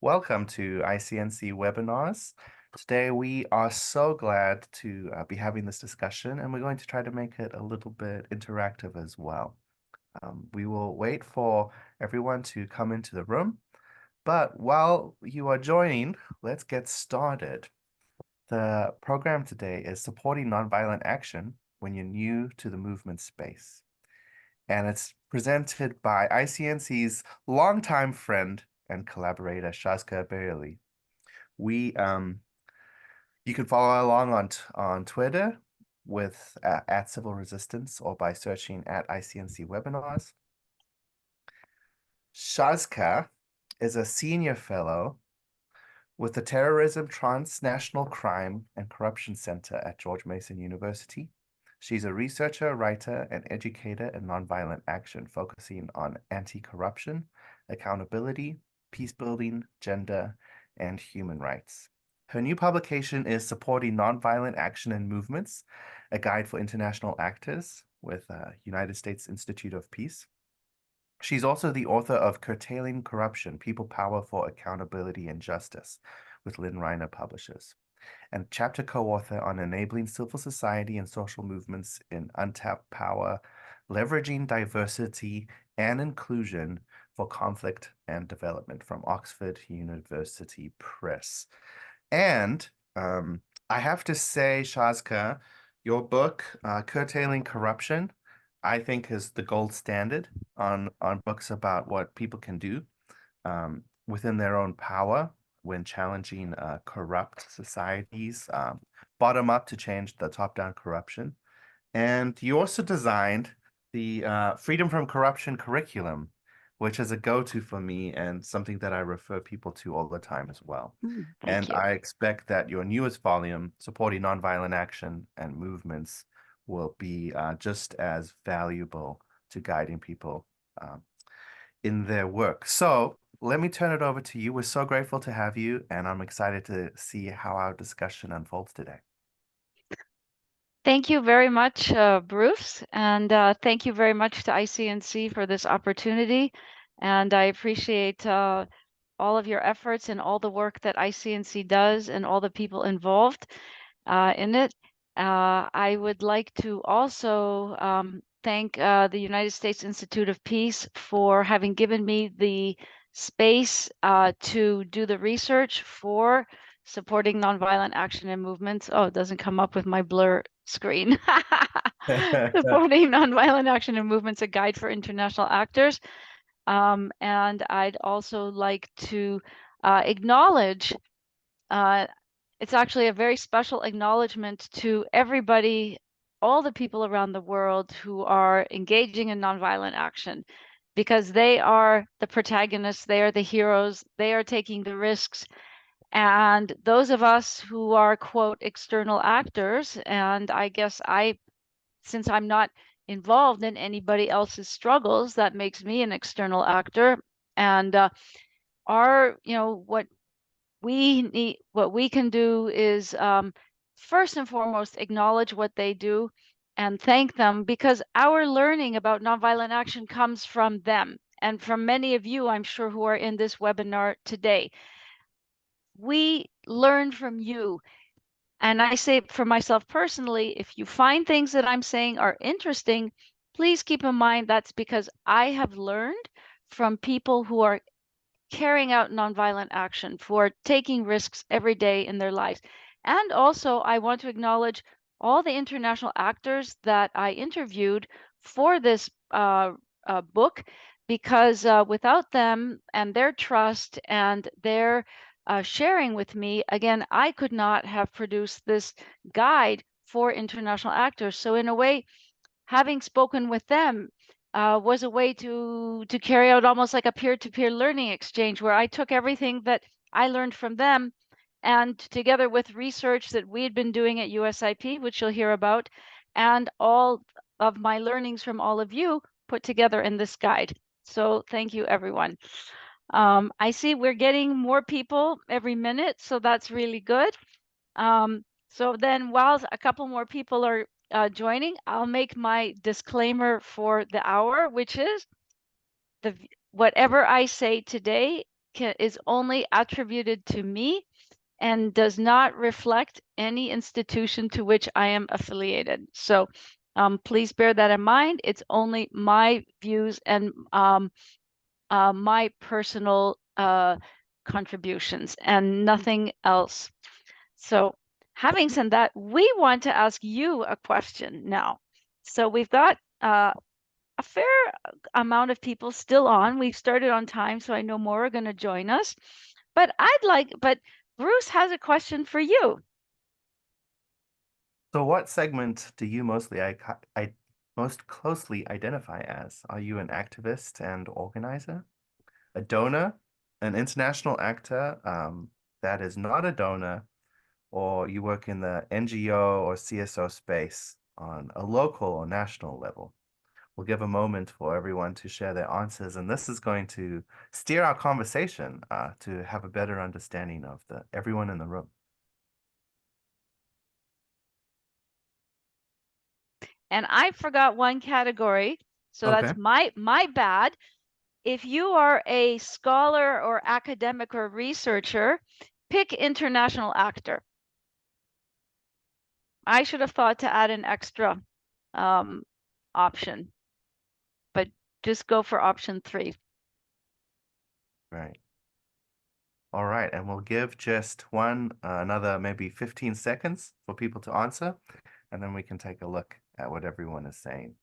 Welcome to ICNC webinars. Today we are so glad to be having this discussion, and we're going to try to make it a little bit interactive as well. We will wait for everyone to come into the room, but while you are joining, let's get started. The program today is Supporting Nonviolent Action When You're New to the Movement Space, and it's presented by ICNC's longtime friend and collaborator, Shaazka. We You can follow along on Twitter with at Civil Resistance or by searching at ICNC webinars. Shaazka is a senior fellow with the Terrorism, Transnational Crime, and Corruption Center at George Mason University. She's a researcher, writer, and educator in nonviolent action, focusing on anti-corruption, accountability, peace building, gender, and human rights. Her new publication is Supporting Nonviolent Action and Movements, a guide for international actors with United States Institute of Peace. She's also the author of Curtailing Corruption, People Power for Accountability and Justice with Lynn Reiner Publishers, and chapter co-author on Enabling Civil Society and Social Movements in Untapped Power, Leveraging Diversity and Inclusion for Conflict and Development from Oxford University Press. And I have to say, Shaazka, your book, Curtailing Corruption, I think is the gold standard on books about what people can do within their own power when challenging corrupt societies, bottom up to change the top-down corruption. And you also designed the Freedom from Corruption curriculum, which is a go-to for me and something that I refer people to all the time as well. Thank And you. I expect that your newest volume, Supporting Nonviolent Action and Movements, will be just as valuable to guiding people in their work. So let me turn it over to you. We're so grateful to have you, and I'm excited to see how our discussion unfolds today. Thank you very much, Bruce, and thank you very much to ICNC for this opportunity. And I appreciate all of your efforts and all the work that ICNC does and all the people involved in it. I would like to also thank the United States Institute of Peace for having given me the space to do the research for supporting nonviolent action and movements. Oh, it doesn't come up with my blur screen. Supporting nonviolent action and movements, a guide for international actors. And I'd also like to acknowledge it's actually a very special acknowledgement to everybody, all the people around the world who are engaging in nonviolent action, because they are the protagonists, they are the heroes, they are taking the risks. And those of us who are, quote, external actors, and I guess since I'm not involved in anybody else's struggles, that makes me an external actor. And what we can do is first and foremost acknowledge what they do and thank them, because our learning about nonviolent action comes from them and from many of you, I'm sure, who are in this webinar today. We learn from you. And I say for myself personally, if you find things that I'm saying are interesting, please keep in mind that's because I have learned from people who are carrying out nonviolent action, for taking risks every day in their lives. And also, I want to acknowledge all the international actors that I interviewed for this book, because without them and their trust and their sharing with me, again, I could not have produced this guide for international actors. So in a way, having spoken with them was a way to carry out almost like a peer-to-peer learning exchange, where I took everything that I learned from them, and together with research that we had been doing at USIP, which you'll hear about, and all of my learnings from all of you, put together in this guide. So thank you, everyone. I see we're getting more people every minute, so that's really good. So then, while a couple more people are joining, I'll make my disclaimer for the hour, which is whatever I say today is only attributed to me and does not reflect any institution to which I am affiliated. So please bear that in mind. It's only my views and my personal contributions and nothing else. So having said that, we want to ask you a question now. So we've got a fair amount of people still on. We've started on time, so I know more are going to join us. But Bruce has a question for you. So what segment do you most closely identify as? Are you an activist and organizer, a donor, an international actor that is not a donor, or you work in the NGO or CSO space on a local or national level? We'll give a moment for everyone to share their answers, and this is going to steer our conversation to have a better understanding of everyone in the room. And I forgot one category, so Okay. that's my bad. If you are a scholar or academic or researcher, pick international actor. I should have thought to add an extra option, but just go for option 3. Right. All right, and we'll give just another maybe 15 seconds for people to answer, and then we can take a look at what everyone is saying.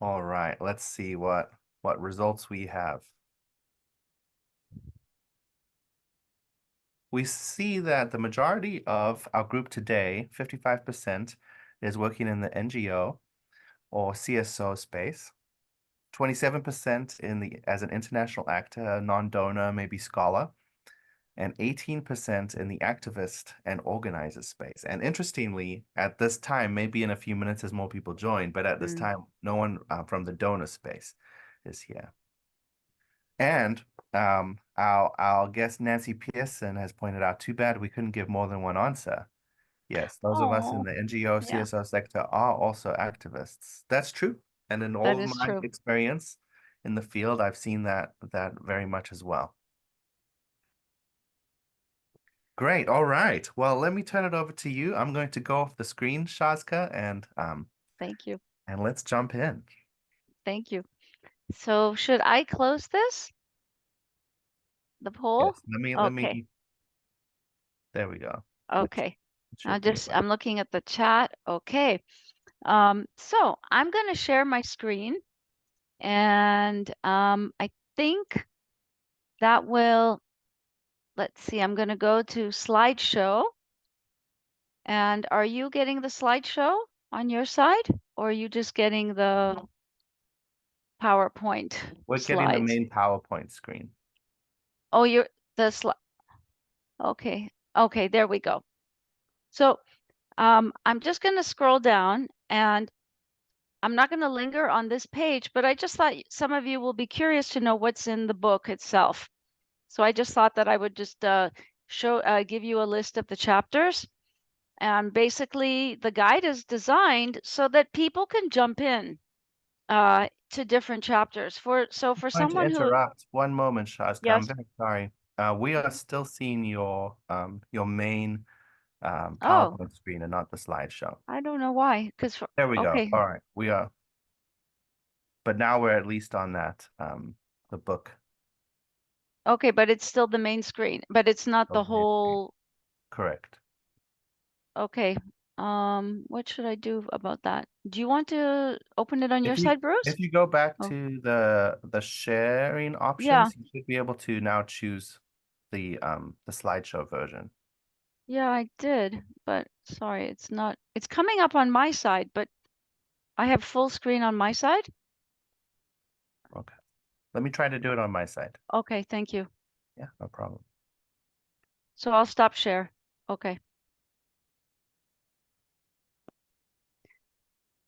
All right, let's see what results we have. We see that the majority of our group today, 55%, is working in the NGO or CSO space. 27% as an international actor, non-donor, maybe scholar, and 18% in the activist and organizer space. And interestingly, at this time, maybe in a few minutes as more people join, but at this time, no one from the donor space is here. And our guest Nancy Pearson has pointed out, too bad we couldn't give more than one answer. Yes, those of us in the NGO, yeah, CSO sector are also activists. That's true. And in all that of is my true. experience in the field, I've seen that very much as well. Great. All right. Well, let me turn it over to you. I'm going to go off the screen, Shaazka, Thank you. and let's jump in. Thank you. So should I close this? The poll? Yes. Let Okay. me. There we go. Okay. It should be about. I'm looking at the chat. Okay. So I'm going to share my screen, and I think that will, let's see, I'm going to go to slideshow. And are you getting the slideshow on your side, or are you just getting the PowerPoint We're getting the slides? main PowerPoint screen. Oh, you're the slide. Okay. Okay, there we go. So I'm just going to scroll down, and I'm not going to linger on this page, but I just thought some of you will be curious to know what's in the book itself. So I just thought that I would just give you a list of the chapters. And basically, the guide is designed so that people can jump in to different chapters. For Going to someone who, interrupt one moment, Shazka. I'm yes, very sorry. We are still seeing your main oh, PowerPoint screen and not the slideshow. I don't know why, because There we go. okay, All right. We are, but now we're at least on that the book. okay, but it's still the main screen, but it's not the Okay. whole. Correct. Okay. What should I do about that? Do you want to open it on your If you side, Bruce? if you go back Oh, to the sharing yeah. options, you should be able to now choose the slideshow version. Yeah, I did, but sorry, it's not. It's coming up on my side, but I have full screen on my side. Okay. Let me try to do it on my side. Okay, thank you. Yeah, no problem. So I'll stop share. Okay.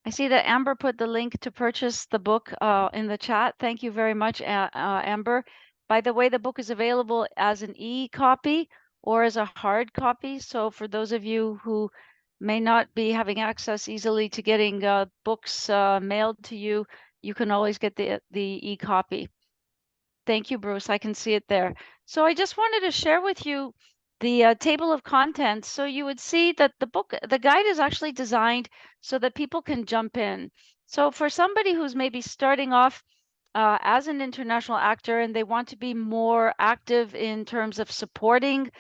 I see that Amber put the link to purchase the book in the chat. Thank you very much, Amber. By the way, the book is available as an e-copy or as a hard copy. So for those of you who may not be having access easily to getting books mailed to you, you can always get the e-copy. Thank you, Bruce. I can see it there. So I just wanted to share with you the table of contents. So you would see that the guide is actually designed so that people can jump in. So for somebody who's maybe starting off as an international actor and they want to be more active in terms of supporting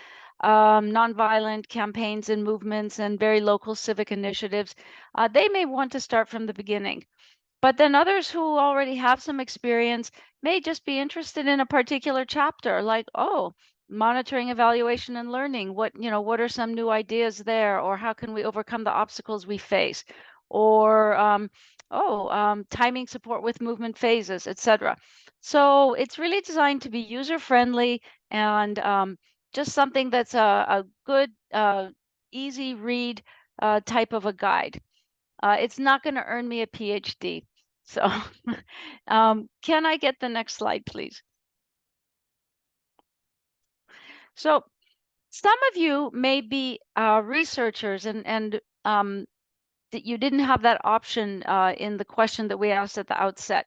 nonviolent campaigns and movements and very local civic initiatives, they may want to start from the beginning. But then others who already have some experience may just be interested in a particular chapter, like, oh, monitoring, evaluation, and learning. What are some new ideas there? Or how can we overcome the obstacles we face? Or, timing support with movement phases, etc. So it's really designed to be user-friendly and just something that's a good, easy read type of a guide. It's not going to earn me a PhD. So can I get the next slide, please? So some of you may be researchers and that you didn't have that option in the question that we asked at the outset.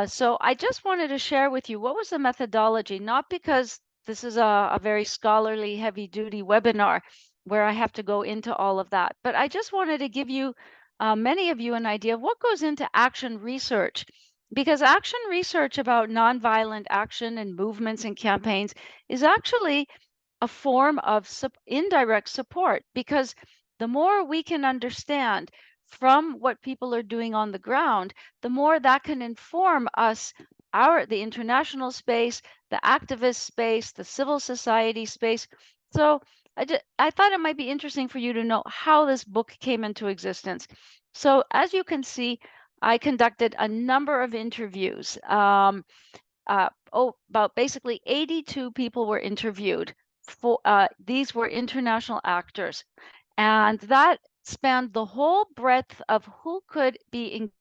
So I just wanted to share with you what was the methodology, not because this is a very scholarly, heavy-duty webinar where I have to go into all of that, but I just wanted to give you, many of you, an idea of what goes into action research, because action research about nonviolent action and movements and campaigns is actually a form of indirect support, because the more we can understand from what people are doing on the ground, the more that can inform us, the international space, the activist space, the civil society space. So I thought it might be interesting for you to know how this book came into existence. So as you can see, I conducted a number of interviews. About basically 82 people were interviewed. These were international actors, and that spanned the whole breadth of who could be engaged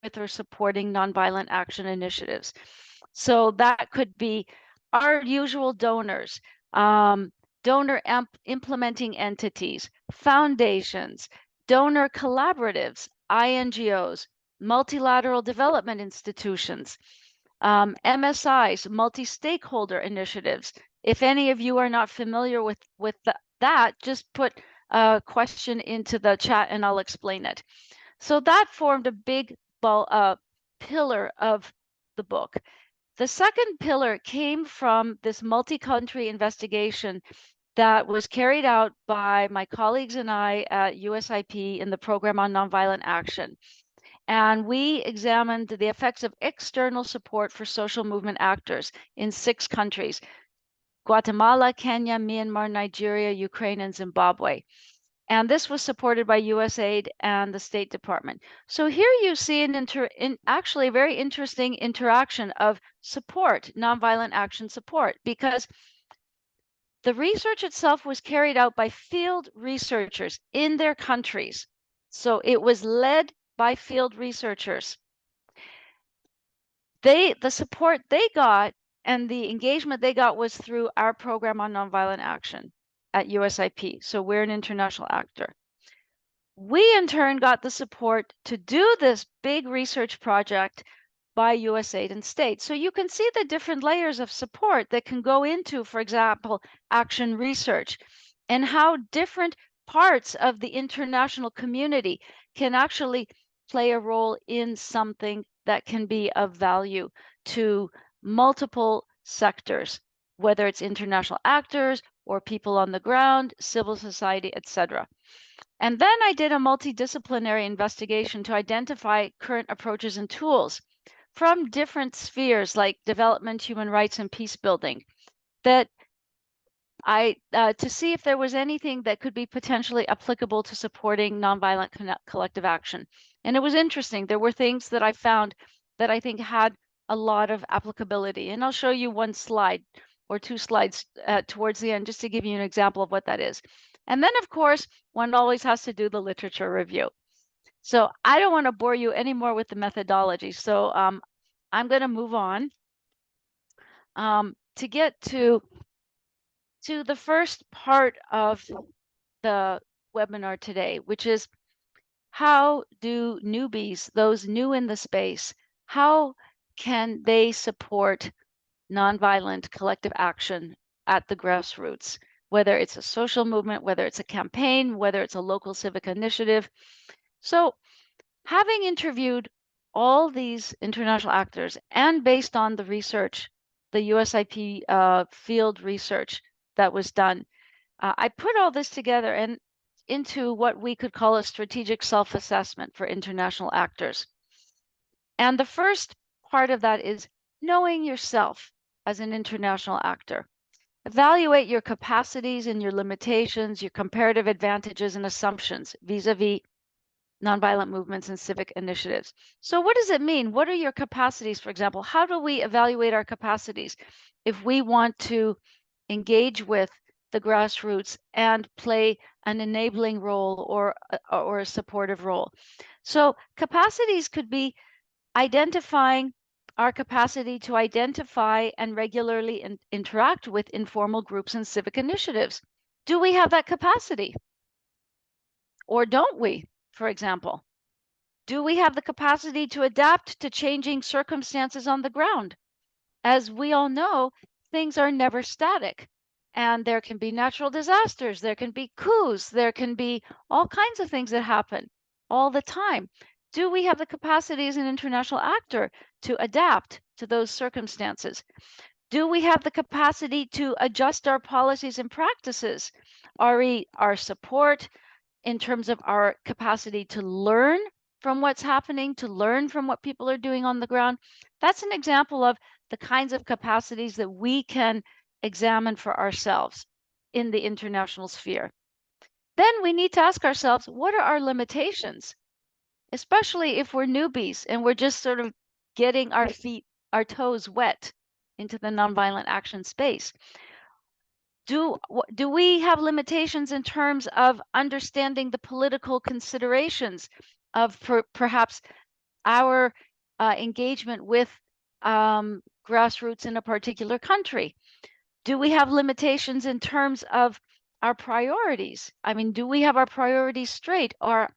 with or supporting nonviolent action initiatives. So that could be our usual donors, donor implementing entities, foundations, donor collaboratives, INGOs, multilateral development institutions, MSIs, multi-stakeholder initiatives. If any of you are not familiar with that, just put a question into the chat and I'll explain it. So that formed a big pillar of the book. The second pillar came from this multi-country investigation that was carried out by my colleagues and I at USIP in the program on nonviolent action. And we examined the effects of external support for social movement actors in 6 countries: Guatemala, Kenya, Myanmar, Nigeria, Ukraine, and Zimbabwe. And this was supported by USAID and the State Department. So here you see actually a very interesting interaction of support, nonviolent action support, because the research itself was carried out by field researchers in their countries. So it was led by field researchers. The support they got and the engagement they got was through our program on nonviolent action at USIP. So we're an international actor. We in turn got the support to do this big research project by USAID and state. So you can see the different layers of support that can go into, for example, action research, and how different parts of the international community can actually play a role in something that can be of value to multiple sectors, whether it's international actors or people on the ground, civil society, etc. And then I did a multidisciplinary investigation to identify current approaches and tools from different spheres like development, human rights, and peace building, that to see if there was anything that could be potentially applicable to supporting nonviolent collective action. And it was interesting. There were things that I found that I think had a lot of applicability. And I'll show you one slide or 2 slides towards the end, just to give you an example of what that is. And then, of course, one always has to do the literature review. So I don't want to bore you anymore with the methodology. So I'm going to move on to get to the first part of the webinar today, which is how do newbies, those new in the space, how can they support nonviolent collective action at the grassroots, whether it's a social movement, whether it's a campaign, whether it's a local civic initiative. So having interviewed all these international actors and based on the research, the USIP field research that was done, I put all this together and into what we could call a strategic self-assessment for international actors. And the first part of that is knowing yourself as an international actor. Evaluate your capacities and your limitations, your comparative advantages and assumptions vis-a-vis nonviolent movements and civic initiatives. So what does it mean? What are your capacities, for example? How do we evaluate our capacities if we want to engage with the grassroots and play an enabling role or a supportive role? So capacities could be identifying our capacity to identify and regularly interact with informal groups and civic initiatives. Do we have that capacity? Or don't we, for example? Do we have the capacity to adapt to changing circumstances on the ground? As we all know, things are never static. And there can be natural disasters, there can be coups, there can be all kinds of things that happen all the time. Do we have the capacity as an international actor to adapt to those circumstances? Do we have the capacity to adjust our policies and practices? Our support in terms of our capacity to learn from what's happening, to learn from what people are doing on the ground. That's an example of the kinds of capacities that we can examine for ourselves in the international sphere. Then we need to ask ourselves, what are our limitations? Especially if we're newbies and we're just sort of getting our toes wet into the nonviolent action space. Do we have limitations in terms of understanding the political considerations of perhaps our engagement with grassroots in a particular country? Do we have limitations in terms of our priorities? I mean, do we have our priorities straight? Are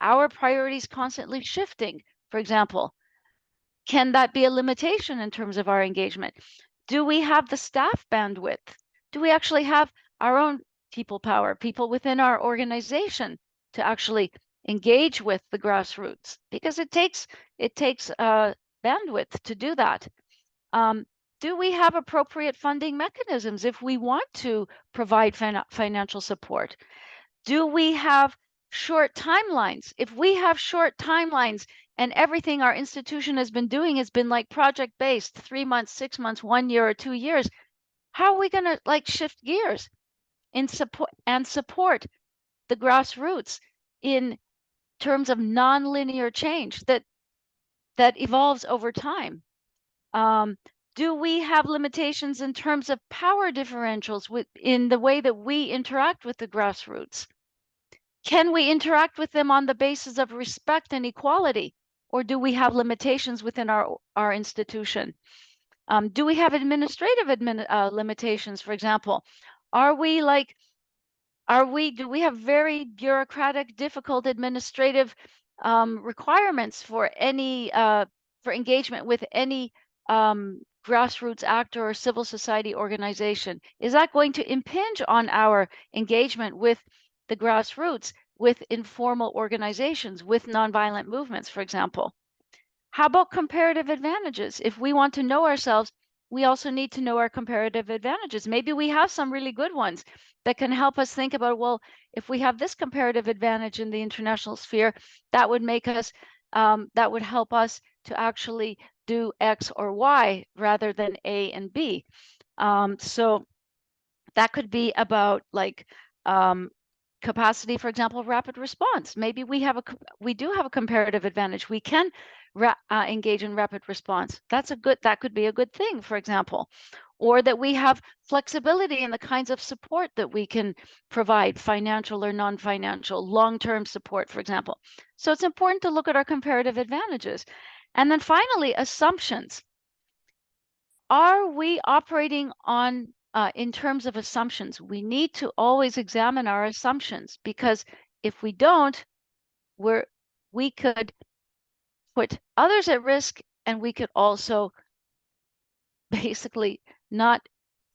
our priorities constantly shifting, for example? Can that be a limitation in terms of our engagement? Do we have the staff bandwidth? Do we actually have our own people power, people within our organization to actually engage with the grassroots? Because it takes bandwidth to do that. Do we have appropriate funding mechanisms if we want to provide financial support? Do we have short timelines? If we have short timelines and everything our institution has been doing has been like project based, 3 months, 6 months, 1 year, or 2 years, how are we going to like shift gears in support the grassroots in terms of nonlinear change that evolves over time? Do we have limitations in terms of power differentials in the way that we interact with the grassroots? Can we interact with them on the basis of respect and equality, or do we have limitations within our institution? Do we have administrative limitations, for example? Do we have very bureaucratic, difficult administrative requirements for any for engagement with any grassroots actor or civil society organization? Is that going to impinge on our engagement with the grassroots, with informal organizations, with nonviolent movements, for example? How about comparative advantages? If we want to know ourselves, we also need to know our comparative advantages. Maybe we have some really good ones that can help us think about, well, if we have this comparative advantage in the international sphere, that would make us, that would help us to actually do X or Y rather than A and B. So that could be about like capacity, for example, rapid response. Maybe we do have a comparative advantage. We can engage in rapid response. That could be a good thing, for example, or that we have flexibility in the kinds of support that we can provide, financial or non-financial, long-term support, for example. So it's important to look at our comparative advantages. And then finally, assumptions. Are we operating on in terms of assumptions? We need to always examine our assumptions, because if we don't, we could put others at risk, and we could also basically not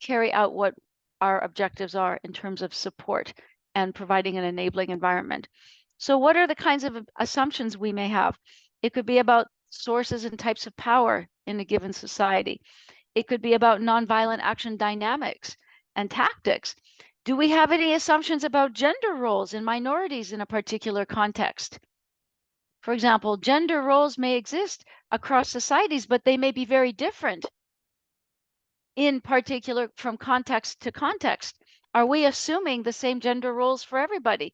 carry out what our objectives are in terms of support and providing an enabling environment. So what are the kinds of assumptions we may have? It could be about sources and types of power in a given society. It could be about nonviolent action dynamics and tactics. Do we have any assumptions about gender roles and minorities in a particular context? For example, gender roles may exist across societies, but they may be very different in particular from context to context. Are we assuming the same gender roles for everybody,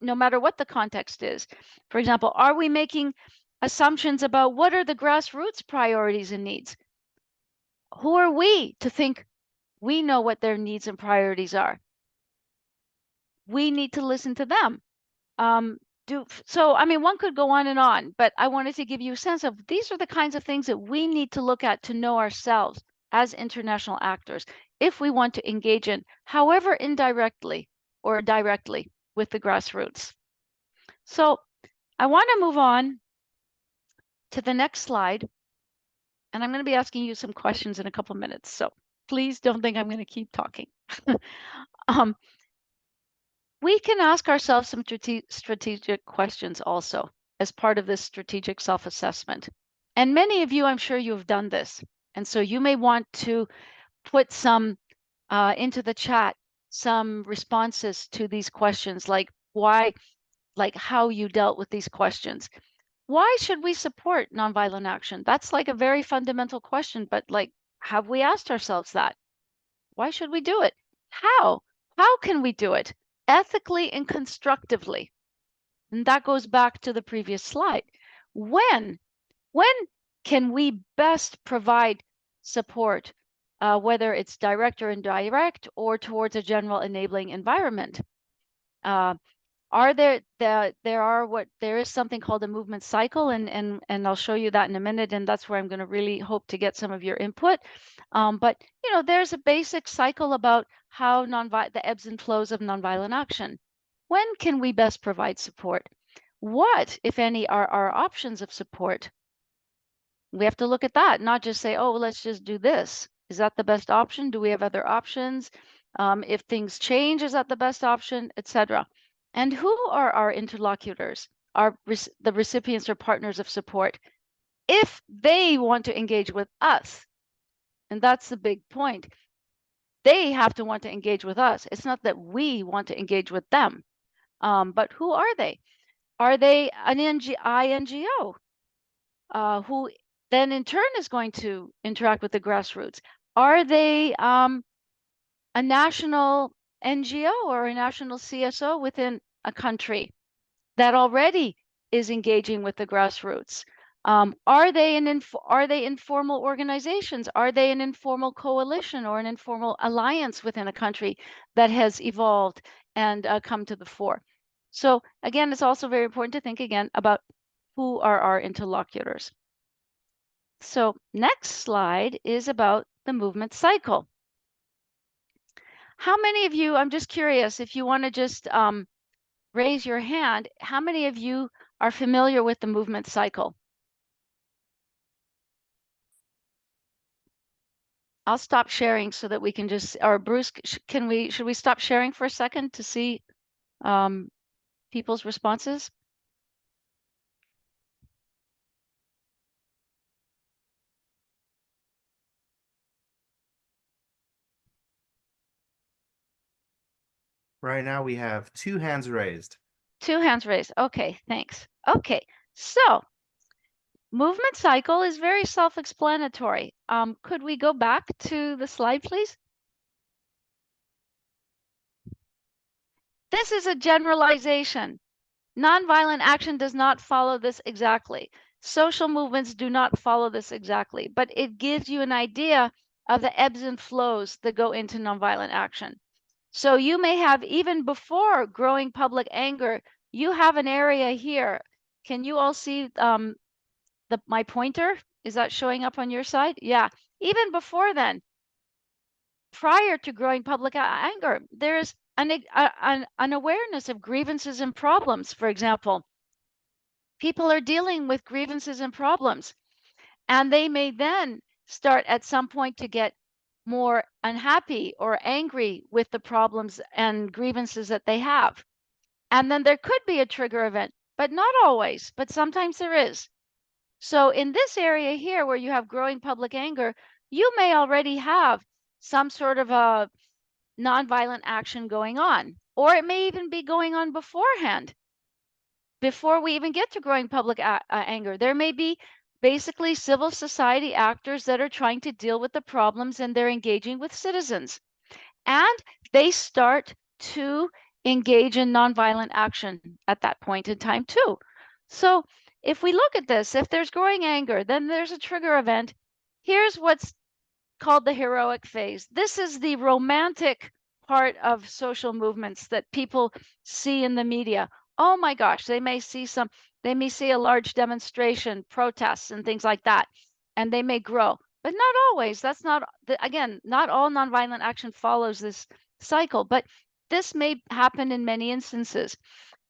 no matter what the context is? For example, are we making assumptions about what are the grassroots priorities and needs? Who are we to think we know what their needs and priorities are? We need to listen to them. I mean, one could go on and on, but I wanted to give you a sense of these are the kinds of things that we need to look at to know ourselves as international actors if we want to engage in, however indirectly or directly, with the grassroots. So I want to move on to the next slide, and I'm going to be asking you some questions in a couple minutes. So please don't think I'm going to keep talking. um, we can ask ourselves some strategic questions also as part of this strategic self-assessment. And many of you, I'm sure you have done this. And so you may want to put some into the chat, some responses to these questions, like why, like how you dealt with these questions. Why should we support nonviolent action? That's like a very fundamental question, but like, have we asked ourselves that? Why should we do it? How? How can we do it? Ethically and constructively. And that goes back to the previous slide. When? When can we best provide support, whether it's direct or indirect, or towards a general enabling environment? There is something called a movement cycle, and I'll show you that in a minute, and that's where I'm going to really hope to get some of your input. But there's a basic cycle about how the ebbs and flows of nonviolent action. When can we best provide support? What, if any, are our options of support? We have to look at that, not just say, oh, let's just do this. Is that the best option? Do we have other options? If things change, is that the best option, etc.? And who are our interlocutors, the recipients or partners of support, if they want to engage with us? And that's the big point. They have to want to engage with us. It's not that we want to engage with them. But who are they? Are they an INGO who then in turn is going to interact with the grassroots? Are they a national NGO or a national CSO within a country that already is engaging with the grassroots? Are they informal organizations? Are they an informal coalition or an informal alliance within a country that has evolved and come to the fore? So again, it's also very important to think again about who are our interlocutors. So next slide is about the movement cycle. How many of you, I'm just curious, if you want to just raise your hand, how many of you are familiar with the movement cycle? I'll stop sharing so that we can just, or Bruce, should we stop sharing for a second to see people's responses? Right now we have 2 hands raised. 2 hands raised. Okay, thanks. Okay, so movement cycle is very self-explanatory. Could we go back to the slide, please? This is a generalization. Nonviolent action does not follow this exactly. Social movements do not follow this exactly, but it gives you an idea of the ebbs and flows that go into nonviolent action. So you may have, even before growing public anger, you have an area here. Can you all see my pointer? Is that showing up on your side? Yeah. Even before then, prior to growing public anger, there's an awareness of grievances and problems. For example, People are dealing with grievances and problems, and they may then start at some point to get more unhappy or angry with the problems and grievances that they have. And then there could be a trigger event, but not always, but sometimes there is. So in this area here where you have growing public anger, you may already have some sort of a nonviolent action going on, or it may even be going on beforehand. Before we even get to growing public anger, there may be basically civil society actors that are trying to deal with the problems, and they're engaging with citizens. And they start to engage in nonviolent action at that point in time too. So if we look at this, if there's growing anger, then there's a trigger event. Here's what's called the heroic phase. This is the romantic part of social movements that people see in the media. Oh my gosh, they may see a large demonstration, protests, and things like that, and they may grow, but not always. That's not, again, not all nonviolent action follows this cycle, but this may happen in many instances.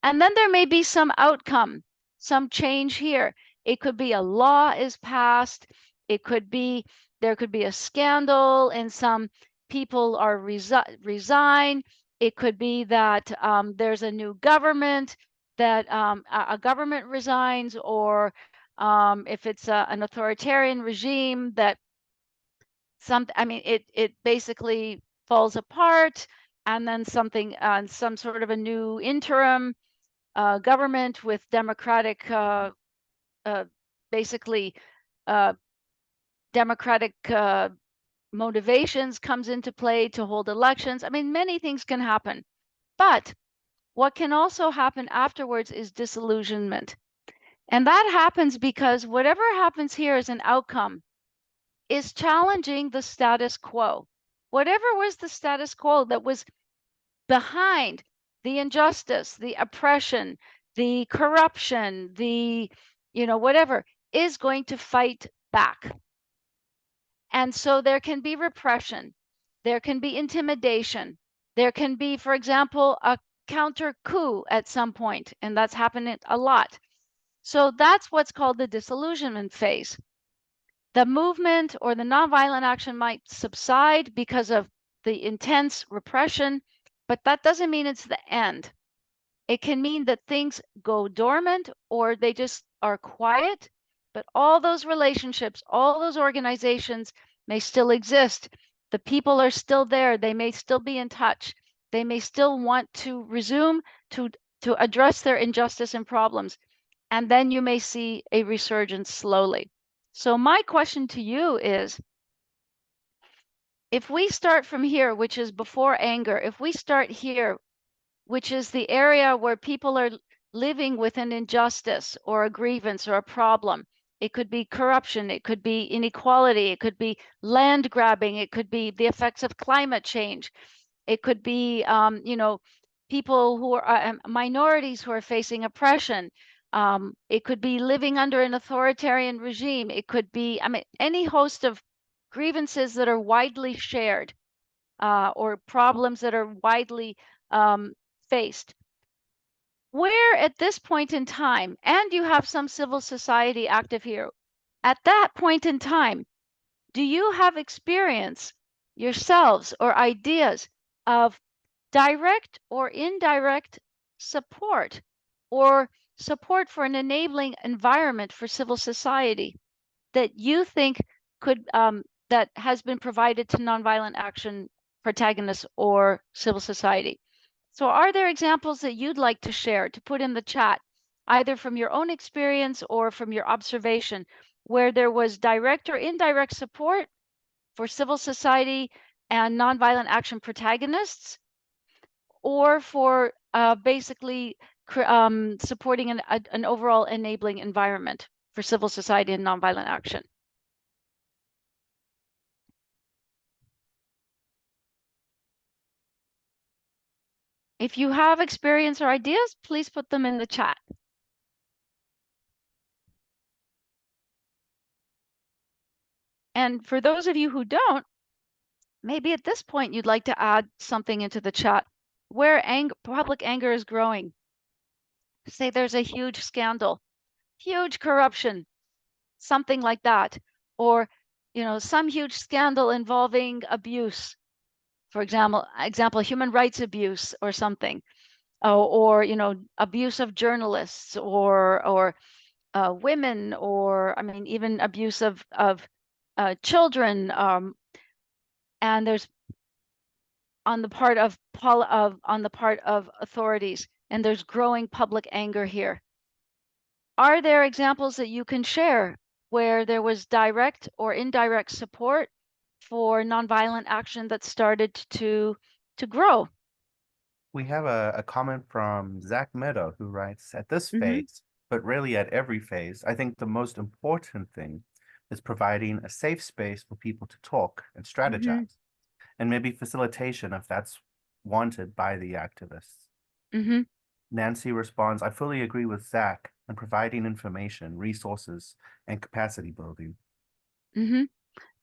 And then there may be some outcome, some change here. It could be a law is passed. It could be there could be a scandal and some people are resign. It could be that there's a new government, that a government resigns, or if it's an authoritarian regime, that it basically falls apart, and then some sort of a new interim government with democratic, basically democratic motivations comes into play to hold elections. I mean, many things can happen. But what can also happen afterwards is disillusionment. And that happens because whatever happens here as an outcome is challenging the status quo. Whatever was the status quo that was behind the injustice, the oppression, the corruption, the, whatever, is going to fight back. And so there can be repression, there can be intimidation, there can be, for example, a counter coup at some point, and that's happening a lot. So that's what's called the disillusionment phase. The movement or the nonviolent action might subside because of the intense repression, but that doesn't mean it's the end. It can mean that things go dormant or they just are quiet, but all those relationships, all those organizations may still exist. The people are still there. They may still be in touch. They may still want to resume to address their injustice and problems. And then you may see a resurgence slowly. So my question to you is, if we start from here, which is before anger, if we start here, which is the area where people are living with an injustice or a grievance or a problem. It could be corruption, it could be inequality, it could be land grabbing, it could be the effects of climate change, it could be, people who are minorities who are facing oppression. It could be living under an authoritarian regime. It could be, any host of grievances that are widely shared, or problems that are widely faced. Where at this point in time, and you have some civil society active here, at that point in time, do you have experience yourselves or ideas of direct or indirect support, or support for an enabling environment for civil society that you think could that has been provided to nonviolent action protagonists or civil society? So are there examples that you'd like to share, to put in the chat, either from your own experience or from your observation, where there was direct or indirect support for civil society and nonviolent action protagonists, or for basically supporting an overall enabling environment for civil society and nonviolent action? If you have experience or ideas, please put them in the chat. And for those of you who don't, maybe at this point you'd like to add something into the chat where public anger is growing. Say there's a huge scandal, huge corruption, something like that, or some huge scandal involving abuse, for example, human rights abuse or something, or abuse of journalists, or women, or I mean even abuse of children, and there's on the part of authorities, and there's growing public anger here. Are there examples that you can share where there was direct or indirect support for nonviolent action that started to grow? We have a comment from Zach Meadow who writes, at this Mm-hmm. phase, but really at every phase, I think the most important thing is providing a safe space for people to talk and Mm-hmm. strategize, and maybe facilitation if that's wanted by the activists. Mm-hmm. Nancy responds, I fully agree with Zach in providing information, resources, and capacity building. Mm-hmm.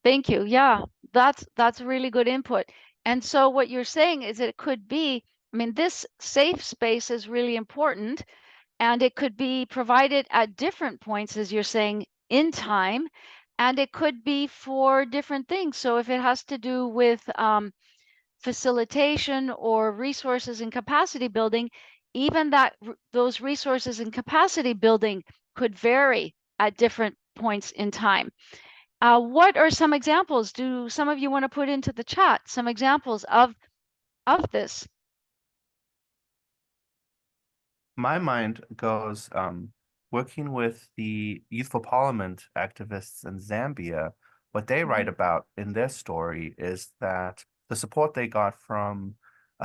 Thank you. Yeah, that's really good input. And so what you're saying is it could be, I mean, this safe space is really important, and it could be provided at different points, as you're saying, in time, and it could be for different things. So if it has to do with facilitation or resources and capacity building, even those resources and capacity building could vary at different points in time. What are some examples? Do some of you want to put into the chat some examples of this? My mind goes working with the Youth for Parliament activists in Zambia. What they write Mm-hmm. about in their story is that the support they got from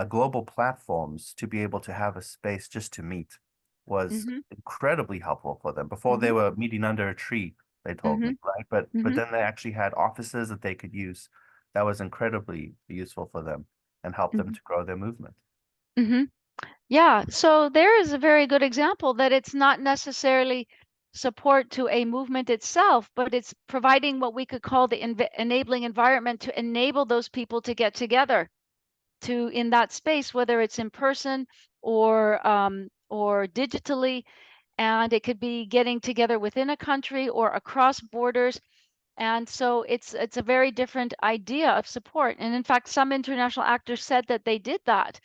global platforms to be able to have a space just to meet was Mm-hmm. incredibly helpful for them. Before they Mm-hmm. were meeting under a tree, they told Mm-hmm. me, right? But Mm-hmm. then they actually had offices that they could use. That was incredibly useful for them and helped them Mm-hmm. to grow their movement. Mm-hmm. Yeah, so there is a very good example that it's not necessarily support to a movement itself, but it's providing what we could call the enabling environment to enable those people to get together to in that space, whether it's in person or digitally, and it could be getting together within a country or across borders. And so it's a very different idea of support. And in fact, some international actors said that they did that.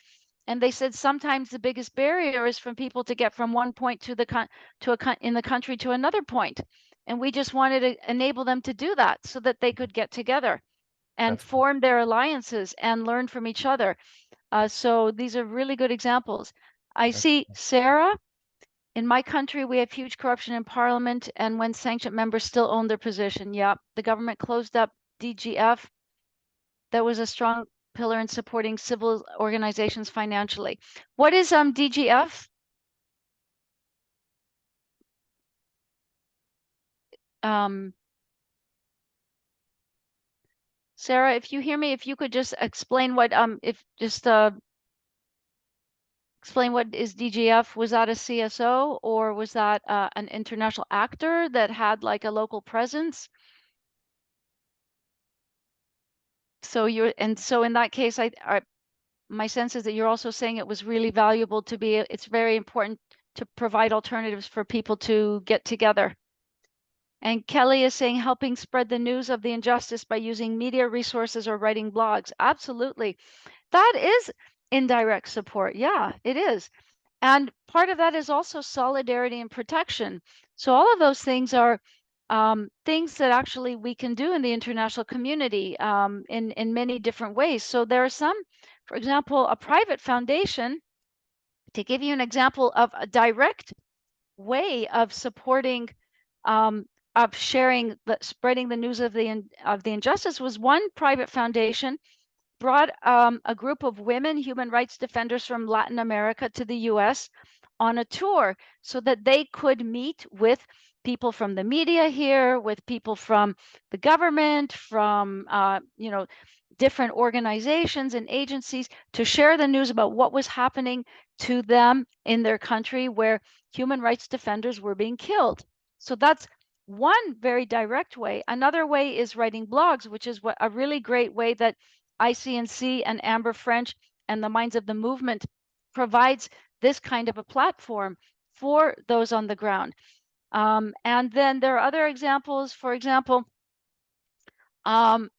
And they said sometimes the biggest barrier is from people to get from one point to in the country to another point. And we just wanted to enable them to do that so that they could get together and That's form their alliances and learn from each other. So these are really good examples. I that's see Sarah. In my country, we have huge corruption in parliament, and when sanctioned members still own their position. Yeah, the government closed up DGF. That was a strong pillar in supporting civil organizations financially. What is DGF? Um, Sarah, if you hear me, if you could just explain what if just explain what is DGF? Was that a CSO, or was that an international actor that had like a local presence? So so in that case, my sense is that you're also saying it was really valuable it's very important to provide alternatives for people to get together. And Kelly is saying helping spread the news of the injustice by using media resources or writing blogs. Absolutely. That is indirect support. Yeah, it is. And part of that is also solidarity and protection. So all of those things are things that actually we can do in the international community in many different ways. So there are some, for example, a private foundation, to give you an example of a direct way of supporting, of sharing, spreading the news of the injustice, was one private foundation brought a group of women human rights defenders from Latin America to the US on a tour so that they could meet with people from the media here, with people from the government, from different organizations and agencies, to share the news about what was happening to them in their country where human rights defenders were being killed. So that's one very direct way. Another way is writing blogs, which is a really great way that ICNC and Amber French and the Minds of the Movement provides this kind of a platform for those on the ground. And then there are other examples. For example, um,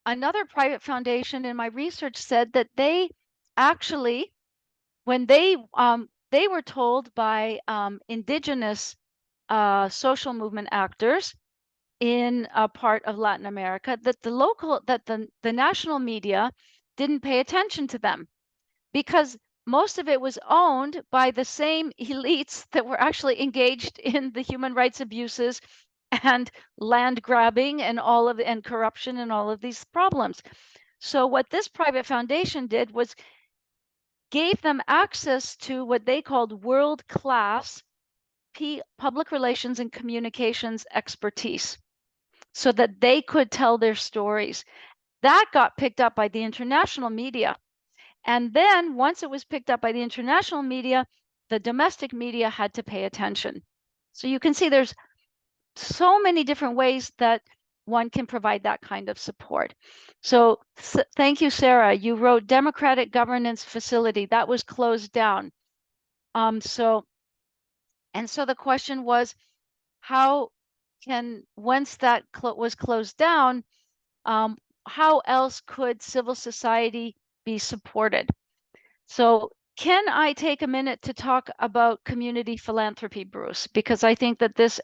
another private foundation in my research said that they actually, when they were told by indigenous social movement actors in a part of Latin America that the national media didn't pay attention to them because most of it was owned by the same elites that were actually engaged in the human rights abuses and land grabbing and corruption and all of these problems. So what this private foundation did was gave them access to what they called world-class public relations and communications expertise so that they could tell their stories. That got picked up by the international media. And then once it was picked up by the international media, the domestic media had to pay attention. So you can see there's so many different ways that one can provide that kind of support. So thank you, Sarah. You wrote Democratic Governance Facility. That was closed down. So the question was, how can, once that was closed down, how else could civil society be supported? So can I take a minute to talk about community philanthropy, Bruce? Because I think that this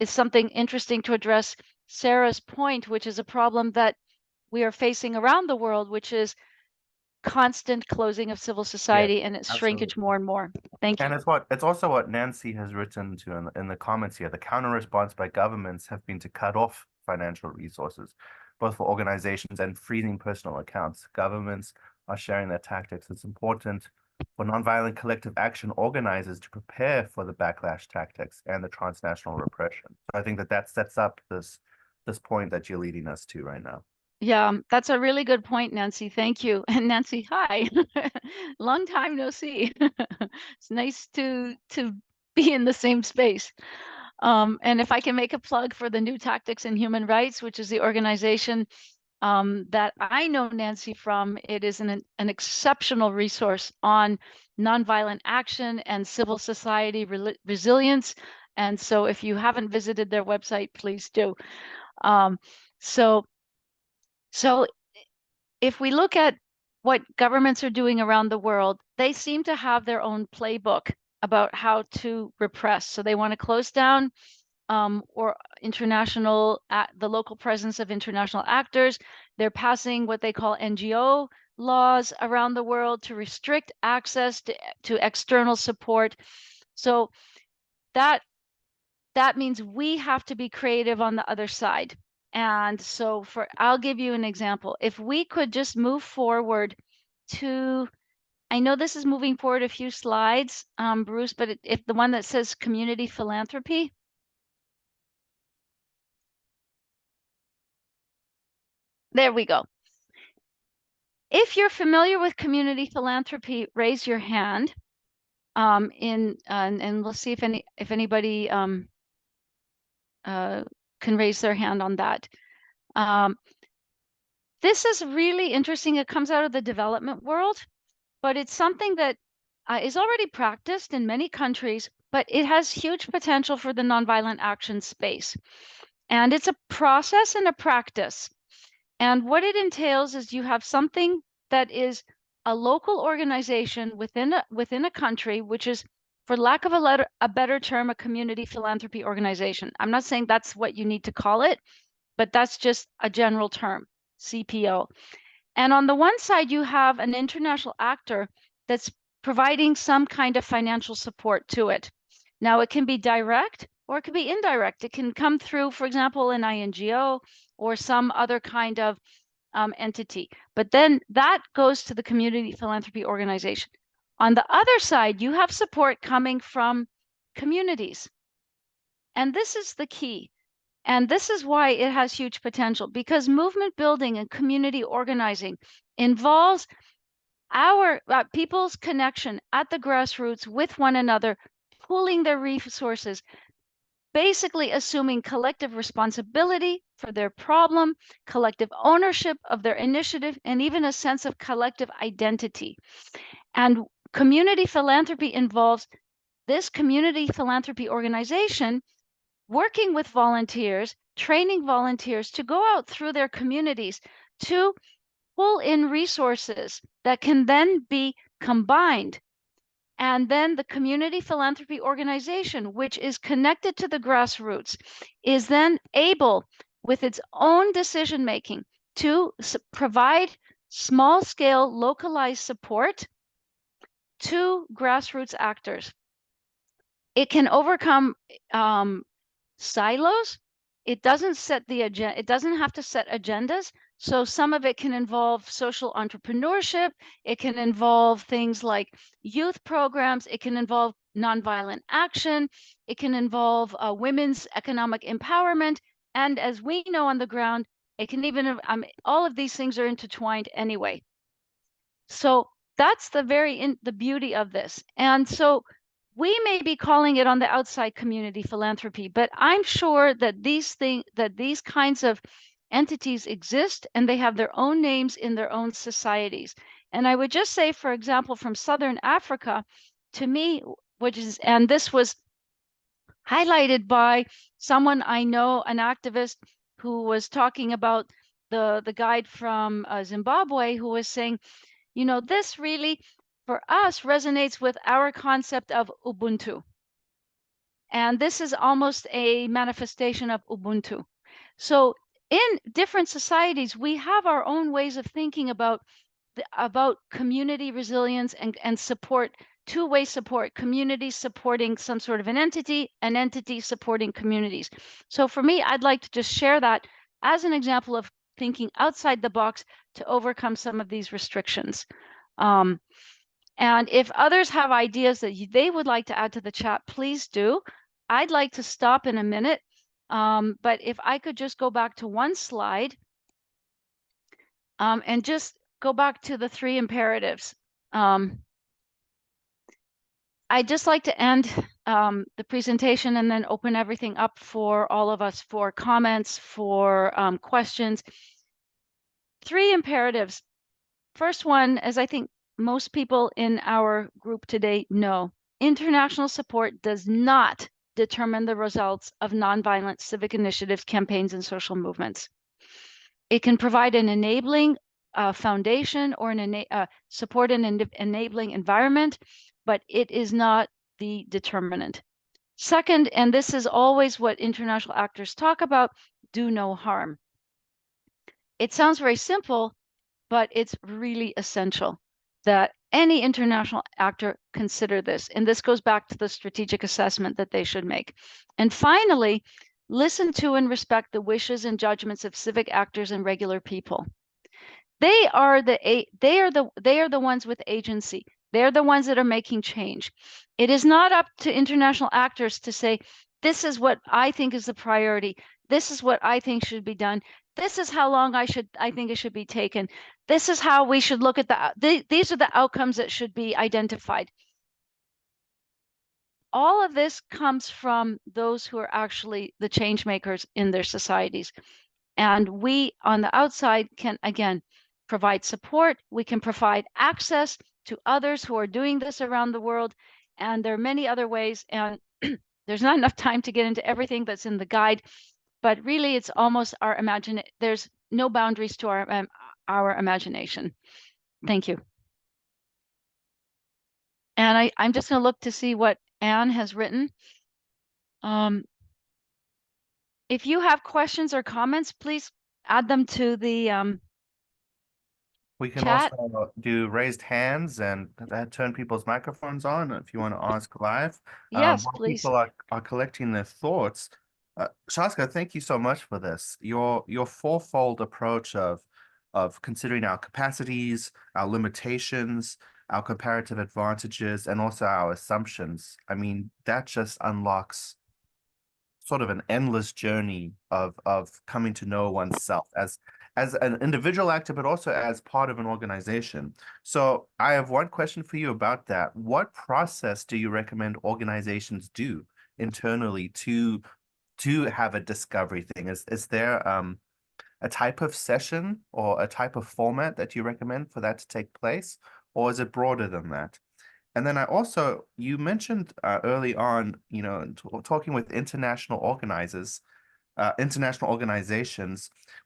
is something interesting to address Sarah's point, which is a problem that we are facing around the world, which is constant closing of civil Yes, society and its shrinkage absolutely. more and more. Thank you. And it's also what Nancy has written to in the comments here. The counter response by governments have been to cut off financial resources, both for organizations and freezing personal accounts. Governments are sharing their tactics. It's important for nonviolent collective action organizers to prepare for the backlash tactics and the transnational repression. So I think that sets up this point that you're leading us to right now. Yeah, that's a really good point, Nancy. Thank you. And Nancy, hi. Long time no see. It's nice to be in the same space. And if I can make a plug for the New Tactics in Human Rights, which is the organization that I know Nancy from, it is an exceptional resource on nonviolent action and civil society resilience. And so if you haven't visited their website, please do. Um, so so if we look at what governments are doing around the world, they seem to have their own playbook about how to repress. So they want to close down or the local presence of international actors. They're passing what they call NGO laws around the world to restrict access to external support. So that means we have to be creative on the other side. And so I'll give you an example. If we could just move forward to, I know this is moving forward a few slides, Bruce, but if the one that says community philanthropy, there we go. If you're familiar with community philanthropy, raise your hand. And we'll see if anybody can raise their hand on that. This is really interesting. It comes out of the development world, but it's something that is already practiced in many countries, but it has huge potential for the nonviolent action space. And it's a process and a practice. And what it entails is you have something that is a local organization within a country, which is, for lack of a better term, a community philanthropy organization. I'm not saying that's what you need to call it, but that's just a general term, CPO. And on the one side, you have an international actor that's providing some kind of financial support to it. Now, it can be direct or it can be indirect. It can come through, for example, an INGO or some other kind of entity. But then that goes to the community philanthropy organization. On the other side, you have support coming from communities. And this is the key. And this is why it has huge potential, because movement building and community organizing involves our people's connection at the grassroots with one another, pooling their resources, basically assuming collective responsibility for their problem, collective ownership of their initiative, and even a sense of collective identity. And community philanthropy involves this community philanthropy organization working with volunteers, training volunteers to go out through their communities to pull in resources that can then be combined. And then the community philanthropy organization, which is connected to the grassroots, is then able, with its own decision making, to provide small scale localized support to grassroots actors. It can overcome silos. It doesn't set the agenda. It doesn't have to set agendas. So some of it can involve social entrepreneurship. It can involve things like youth programs. It can involve nonviolent action. It can involve women's economic empowerment. And as we know on the ground, it can even, all of these things are intertwined anyway. So that's the beauty of this. And so we may be calling it on the outside community philanthropy, but I'm sure that these kinds of entities exist and they have their own names in their own societies. And I would just say, for example, from Southern Africa, to me, and this was highlighted by someone I know, an activist who was talking about the guide from Zimbabwe, who was saying, you know, this really, for us, resonates with our concept of Ubuntu. And this is almost a manifestation of Ubuntu. So in different societies, we have our own ways of thinking about community resilience and support, two-way support, communities supporting some sort of an entity supporting communities. So for me, I'd like to just share that as an example of thinking outside the box to overcome some of these restrictions. And if others have ideas that they would like to add to the chat, please do. I'd like to stop in a minute, but if I could just go back to one slide and just go back to the 3 imperatives. I'd just like to end the presentation and then open everything up for all of us for comments, for questions. 3 imperatives. First one, as I think most people in our group today know, international support does not determine the results of nonviolent civic initiatives, campaigns, and social movements. It can provide an enabling foundation or support an enabling environment, but it is not the determinant. Second, and this is always what international actors talk about, do no harm. It sounds very simple, but it's really essential that any international actor consider this. And this goes back to the strategic assessment that they should make. And finally, listen to and respect the wishes and judgments of civic actors and regular people. They are the ones with agency. They're the ones that are making change. It is not up to international actors to say, this is what I think is the priority. This is what I think should be done. This is how long I think it should be taken. This is how we should look at these are the outcomes that should be identified. All of this comes from those who are actually the change makers in their societies. And we on the outside can, again, provide support. We can provide access to others who are doing this around the world. And there are many other ways. And there's not enough time to get into everything that's in the guide. But really, it's almost our imagination. There's no boundaries to our imagination. Thank you. And I'm just going to look to see what Anne has written. If you have questions or comments, please add them to the We can chat. also do raised hands and turn people's microphones on if you want to ask live. Yes, While please. people are collecting their thoughts, Shaazka, thank you so much for this. Your fourfold approach of considering our capacities, our limitations, our comparative advantages, and also our assumptions. I mean, that just unlocks sort of an endless journey of coming to know oneself as an individual actor, but also as part of an organization. So I have one question for you about that. What process do you recommend organizations do internally to have a discovery thing? Is there a type of session or a type of format that you recommend for that to take place, or is it broader than that? And then you mentioned early on, talking with international organizations,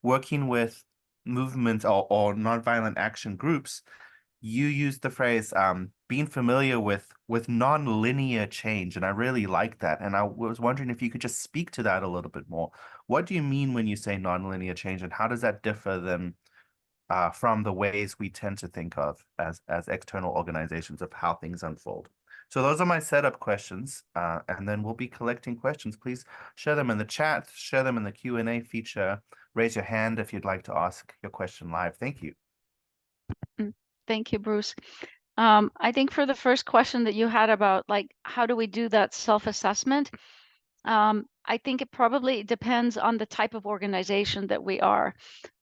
working with movement or nonviolent action groups. You used the phrase being familiar with non-linear change, and I really like that. And I was wondering if you could just speak to that a little bit more. What do you mean when you say non-linear change, and how does that differ then from the ways we tend to think of as external organizations of how things unfold? So those are my setup questions, and then we'll be collecting questions. Please share them in the chat, share them in the Q&A feature. Raise your hand if you'd like to ask your question live. Thank you. Thank you, Bruce. I think for the first question that you had about like how do we do that self-assessment, I think it probably depends on the type of organization that we are.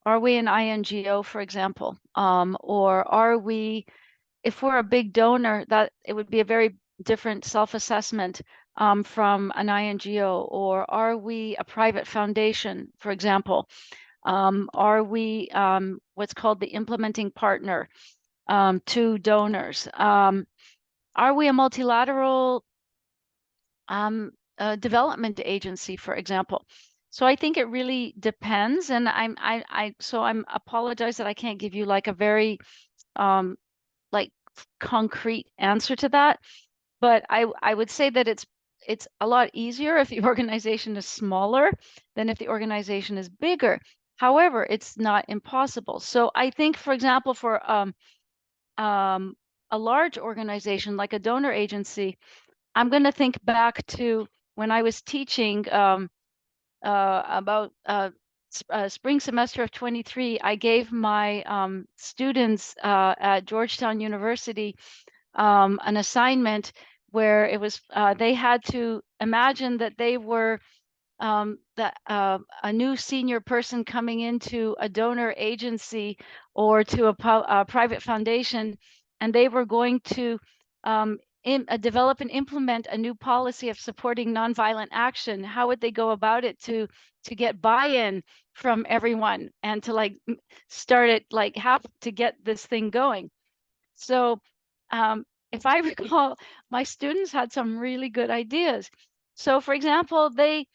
Are we an INGO, for example? Or are we, if we're a big donor, that it would be a very different self-assessment from an INGO. Or are we a private foundation, for example? Are we what's called the implementing partner to donors? Are we a multilateral development agency, for example? So I think it really depends, and I'm apologize that I can't give you like a very like concrete answer to that, but I would say that it's a lot easier if the organization is smaller than if the organization is bigger. However, it's not impossible. So I think, for example, for a large organization like a donor agency, I'm going to think back to when I was teaching about spring semester of 23. I gave my students at Georgetown University an assignment where it was they had to imagine that they were a new senior person coming into a donor agency or to a private foundation, and they were going to develop and implement a new policy of supporting nonviolent action. How would they go about it to get buy-in from everyone and to like start it, like have to get this thing going? So if I recall, my students had some really good ideas. So for example, they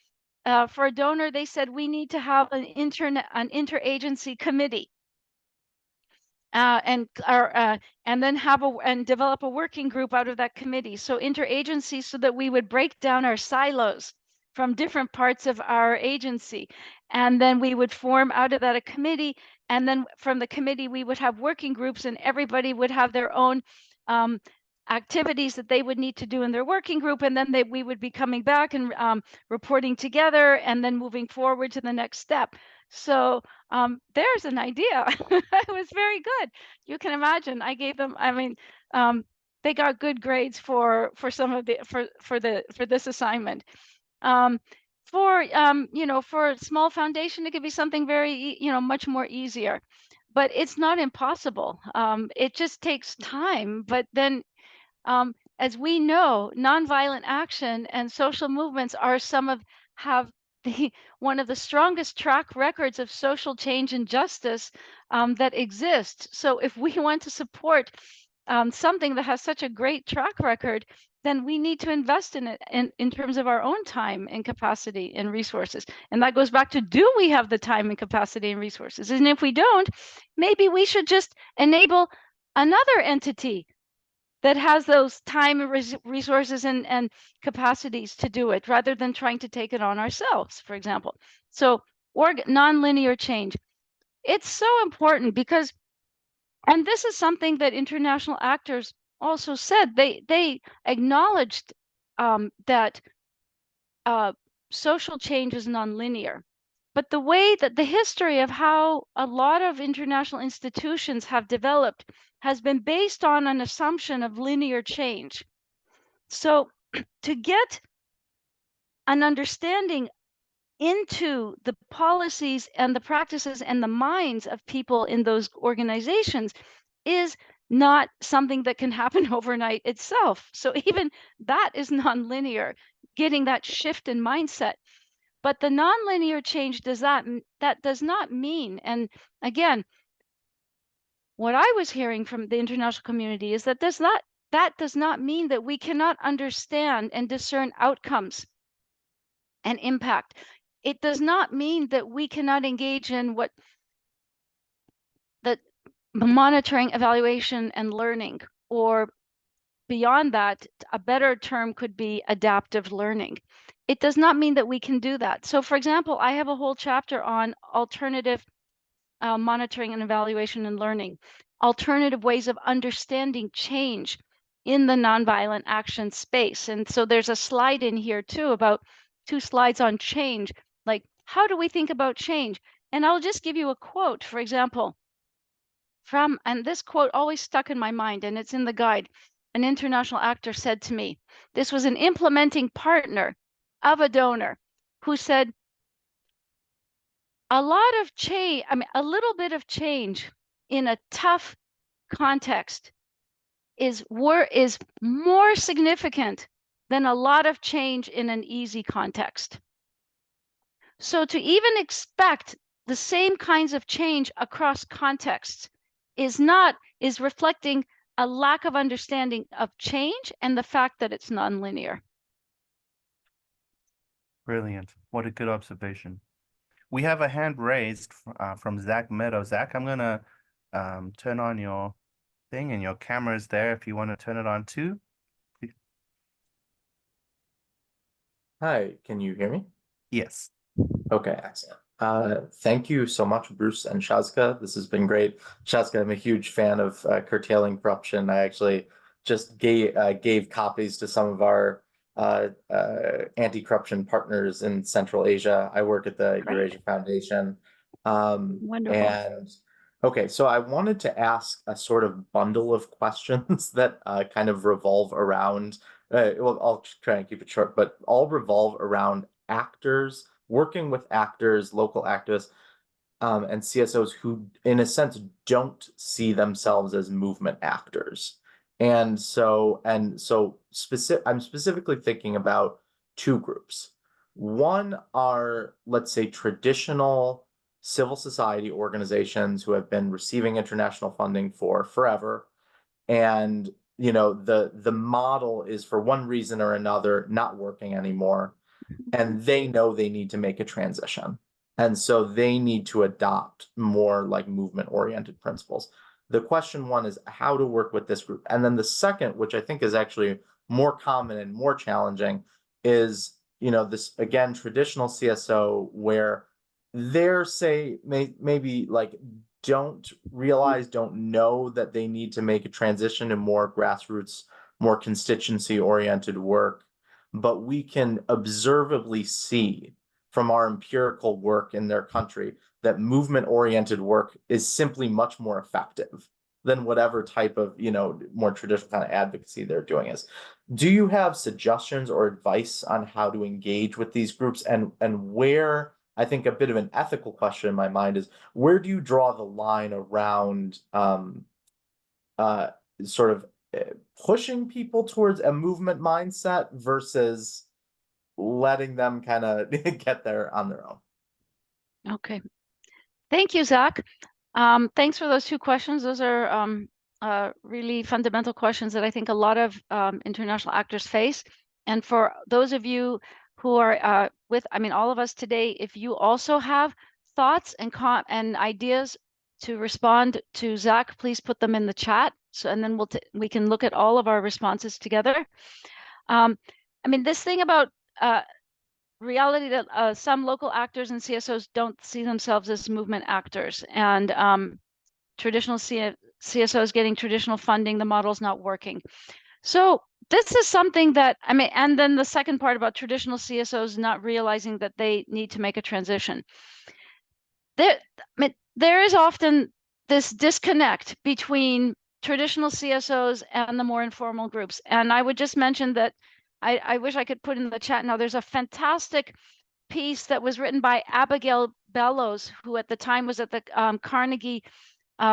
for a donor, they said we need to have an interagency committee, and then and develop a working group out of that committee. So interagency, so that we would break down our silos from different parts of our agency, and then we would form out of that a committee, and then from the committee we would have working groups, and everybody would have their own activities that they would need to do in their working group, and then we would be coming back and reporting together and then moving forward to the next step. So there's an idea. It was very good. You can imagine. I gave them. I mean, they got good grades for some of the for this assignment. For for a small foundation, it could be something very much more easier, but it's not impossible. It just takes time. But then as we know, nonviolent action and social movements are have the one of the strongest track records of social change and justice that exist. So if we want to support something that has such a great track record, then we need to invest in it in terms of our own time and capacity and resources. And that goes back to, do we have the time and capacity and resources? And if we don't, maybe we should just enable another entity that has those time and resources and capacities to do it, rather than trying to take it on ourselves, for example. So nonlinear change, it's so important because, and this is something that international actors also said, they acknowledged that social change is nonlinear. But the way that the history of how a lot of international institutions have developed has been based on an assumption of linear change. So to get an understanding into the policies and the practices and the minds of people in those organizations is not something that can happen overnight itself. So even that is nonlinear, getting that shift in mindset. But the nonlinear change does not mean, and again, what I was hearing from the international community is that that does not mean that we cannot understand and discern outcomes and impact. It does not mean that we cannot engage in what the monitoring, evaluation, and learning, or beyond that, a better term could be adaptive learning. It does not mean that we can do that. So for example, I have a whole chapter on alternative monitoring and evaluation and learning, alternative ways of understanding change in the nonviolent action space. And so there's a slide in here too, about 2 slides on change, like how do we think about change? And I'll just give you a quote, for example, and this quote always stuck in my mind, and it's in the guide. An international actor said to me, this was an implementing partner of a donor who said, a lot of change, I mean, a little bit of change in a tough context is more significant than a lot of change in an easy context. So to even expect the same kinds of change across contexts is reflecting a lack of understanding of change and the fact that it's nonlinear. Brilliant. What a good observation. We have a hand raised from Zach Meadow. Zach, I'm gonna turn on your thing, and your camera's there if you want to turn it on too. Hi, can you hear me? Yes. Okay, excellent. Thank you so much, Bruce and Shaazka. This has been great. Shaazka, I'm a huge fan of curtailing corruption. I actually just gave copies to some of our anti-corruption partners in Central Asia. I work at the Great. Eurasia Foundation. Wonderful. And okay, so I wanted to ask a sort of bundle of questions that kind of revolve around, well, I'll try and keep it short, but all revolve around actors, working with actors, local activists, and CSOs who, in a sense, don't see themselves as movement actors. And so I'm specifically thinking about 2 groups. One are, let's say, traditional civil society organizations who have been receiving international funding for forever. And, the model is, for one reason or another, not working anymore. And they know they need to make a transition. And so they need to adopt more like movement-oriented principles. The question one is how to work with this group. And then the second, which I think is actually more common and more challenging, is, this, again, traditional CSO where they're, say, maybe like don't know that they need to make a transition to more grassroots, more constituency-oriented work. But we can observably see from our empirical work in their country that movement-oriented work is simply much more effective than whatever type of, more traditional kind of advocacy they're doing is. Do you have suggestions or advice on how to engage with these groups, and where, I think a bit of an ethical question in my mind is, where do you draw the line around sort of pushing people towards a movement mindset versus letting them kind of get there on their own? Okay. Thank you, Zach. Thanks for those 2 questions. Those are really fundamental questions that I think a lot of international actors face. And for those of you who are all of us today, if you also have thoughts and ideas to respond to Zach, please put them in the chat. So, and then we can look at all of our responses together. This thing about reality that some local actors and CSOs don't see themselves as movement actors, and traditional CSOs getting traditional funding, the model's not working. So this is something that, and then the second part about traditional CSOs not realizing that they need to make a transition. There is often this disconnect between traditional CSOs and the more informal groups. And I would just mention that I wish I could put in the chat now, there's a fantastic piece that was written by Abigail Bellows, who at the time was at the Carnegie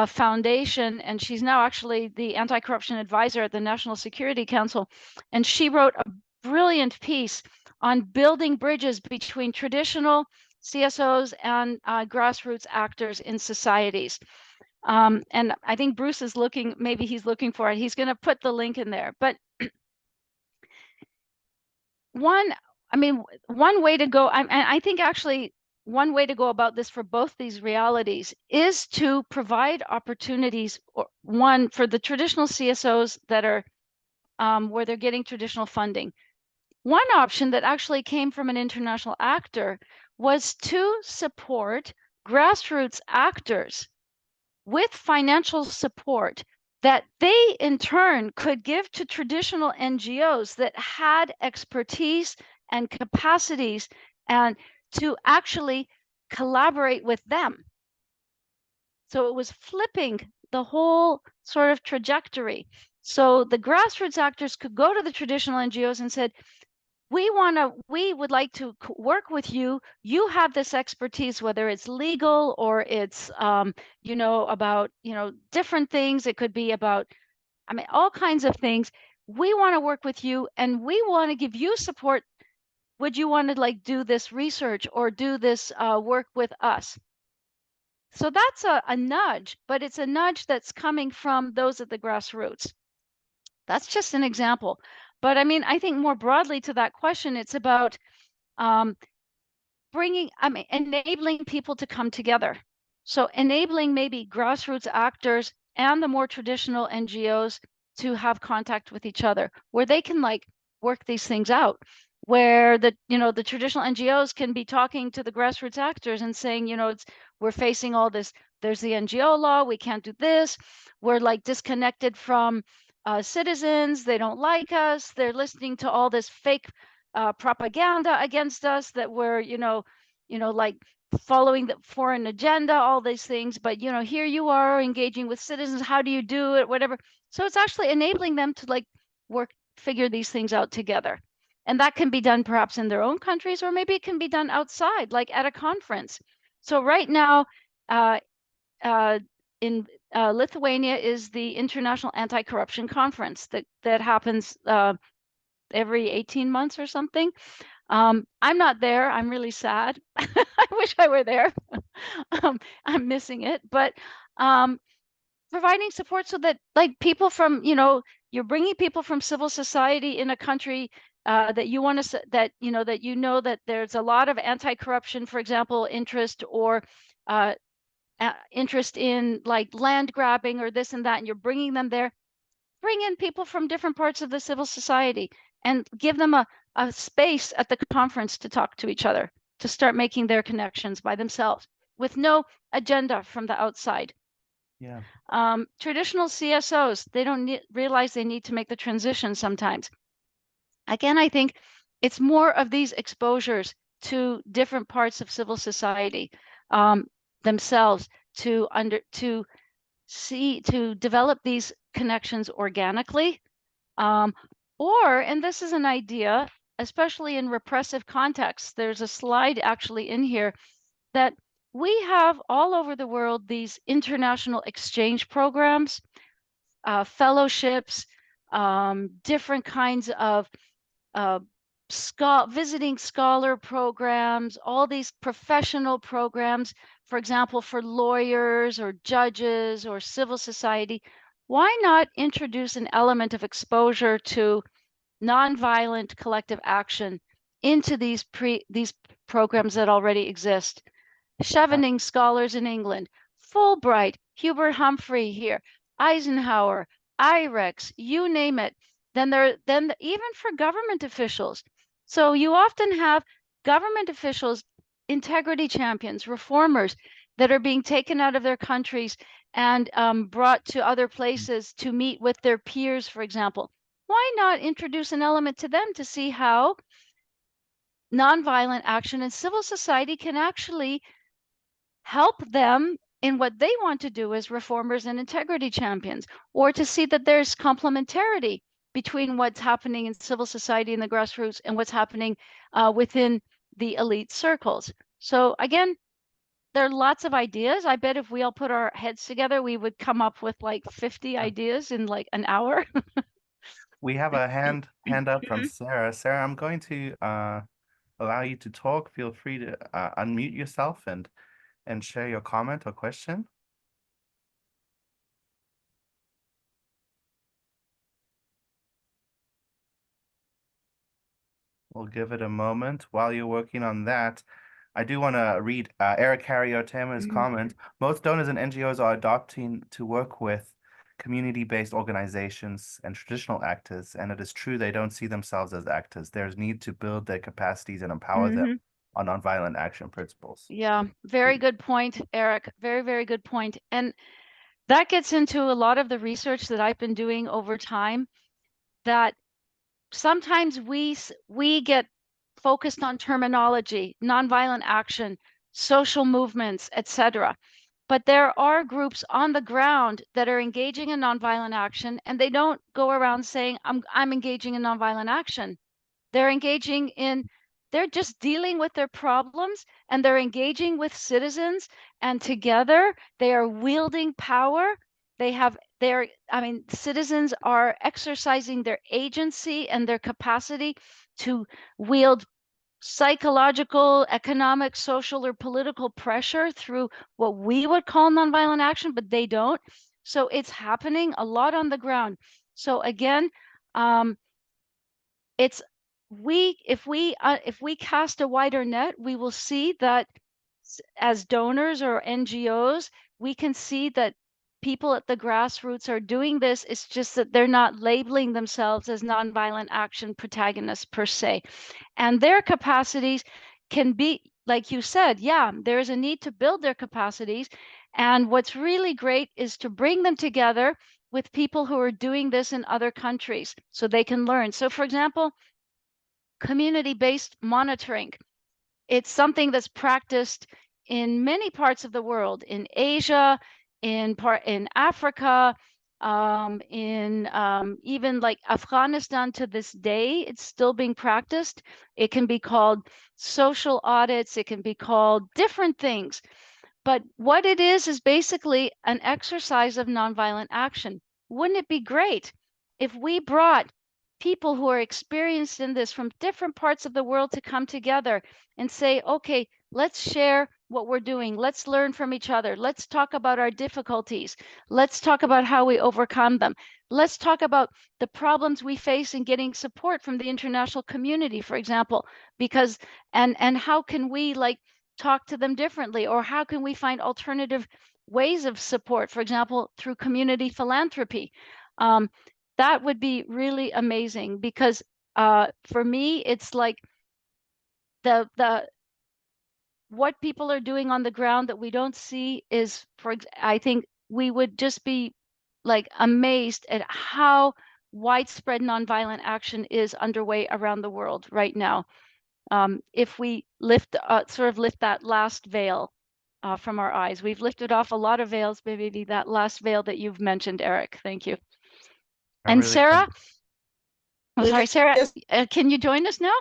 Foundation, and she's now actually the anti-corruption advisor at the National Security Council. And she wrote a brilliant piece on building bridges between traditional CSOs and grassroots actors in societies. And I think Bruce is looking, maybe he's looking for it. He's going to put the link in there. But one way to go, and I think actually one way to go about this for both these realities is to provide opportunities, one for the traditional CSOs that are where they're getting traditional funding. One option that actually came from an international actor was to support grassroots actors with financial support that they in turn could give to traditional NGOs that had expertise and capacities, and to actually collaborate with them. So it was flipping the whole sort of trajectory. So the grassroots actors could go to the traditional NGOs and said, we would like to work with you. You have this expertise, whether it's legal or it's, about, different things. It could be about, all kinds of things. We want to work with you and we want to give you support. Would you want to do this research or do this work with us? So that's a nudge, but it's a nudge that's coming from those at the grassroots. That's just an example. But I think more broadly to that question, it's about enabling people to come together. So enabling maybe grassroots actors and the more traditional NGOs to have contact with each other, where they can work these things out, where the traditional NGOs can be talking to the grassroots actors and saying, we're facing all this. There's the NGO law. We can't do this. We're disconnected from citizens. They don't like us. They're listening to all this fake propaganda against us, that we're, following the foreign agenda, all these things. But, here you are engaging with citizens. How do you do it? Whatever. So it's actually enabling them to figure these things out together. And that can be done perhaps in their own countries, or maybe it can be done outside, like at a conference. So right now, in Lithuania is the International Anti-Corruption Conference that happens every 18 months or something. I'm not there. I'm really sad. I wish I were there. I'm missing it. But providing support so that people from, you're bringing people from civil society in a country that you want to, that there's a lot of anti-corruption, for example, interest, or interest in land grabbing or this and that, and you're bringing them there. Bring in people from different parts of the civil society and give them a space at the conference to talk to each other, to start making their connections by themselves with no agenda from the outside. Yeah. Traditional CSOs, they don't realize they need to make the transition sometimes. Again, I think it's more of these exposures to different parts of civil society themselves to develop these connections organically. And this is an idea, especially in repressive contexts. There's a slide actually in here that we have all over the world these international exchange programs, fellowships, different kinds of visiting scholar programs, all these professional programs, for example, for lawyers or judges or civil society. Why not introduce an element of exposure to nonviolent collective action into these programs that already exist? Chevening scholars in England, Fulbright, Hubert Humphrey here, Eisenhower, IREX, you name it. Then even for government officials. So you often have government officials, integrity champions, reformers that are being taken out of their countries and brought to other places to meet with their peers, for example. Why not introduce an element to them to see how nonviolent action in civil society can actually help them in what they want to do as reformers and integrity champions, or to see that there's complementarity between what's happening in civil society and the grassroots and what's happening within the elite circles. So again, there are lots of ideas. I bet if we all put our heads together, we would come up with 50 ideas in an hour. We have a hand up from Sarah. Sarah, I'm going to allow you to talk. Feel free to unmute yourself and share your comment or question. We'll give it a moment. While you're working on that, I do want to read Eric Harriotema's comment. Most donors and NGOs are adopting to work with community-based organizations and traditional actors, and it is true they don't see themselves as actors. There's need to build their capacities and empower them on nonviolent action principles. Yeah, very good point, Eric. Very, very good point. And that gets into a lot of the research that I've been doing over time, that sometimes we get focused on terminology, nonviolent action, social movements, etc. But there are groups on the ground that are engaging in nonviolent action, and they don't go around saying, I'm engaging in nonviolent action. They're engaging in, they're just dealing with their problems, and they're engaging with citizens, and together they are wielding power. Citizens are exercising their agency and their capacity to wield psychological, economic, social, or political pressure through what we would call nonviolent action, but they don't. So it's happening a lot on the ground. So again, it's if we cast a wider net, we will see that as donors or NGOs, we can see that people at the grassroots are doing this. It's just that they're not labeling themselves as nonviolent action protagonists per se. And their capacities can be, like you said, yeah, there's a need to build their capacities. And what's really great is to bring them together with people who are doing this in other countries so they can learn. So for example, community-based monitoring. It's something that's practiced in many parts of the world, in Asia, in Africa, even like Afghanistan to this day, it's still being practiced. It can be called social audits, it can be called different things. But what it is basically an exercise of nonviolent action. Wouldn't it be great if we brought people who are experienced in this from different parts of the world to come together and say, okay, let's share what we're doing. Let's learn from each other. Let's talk about our difficulties. Let's talk about how we overcome them. Let's talk about the problems we face in getting support from the international community, for example, because, and how can we talk to them differently, or how can we find alternative ways of support, for example, through community philanthropy. That would be really amazing, because for me, it's like the what people are doing on the ground that we don't see is, I think we would just be like amazed at how widespread nonviolent action is underway around the world right now. If we lift that last veil from our eyes. We've lifted off a lot of veils, but maybe that last veil that you've mentioned, Eric. Thank you. And really Sarah, sorry, Sarah, Yes, can you join us now?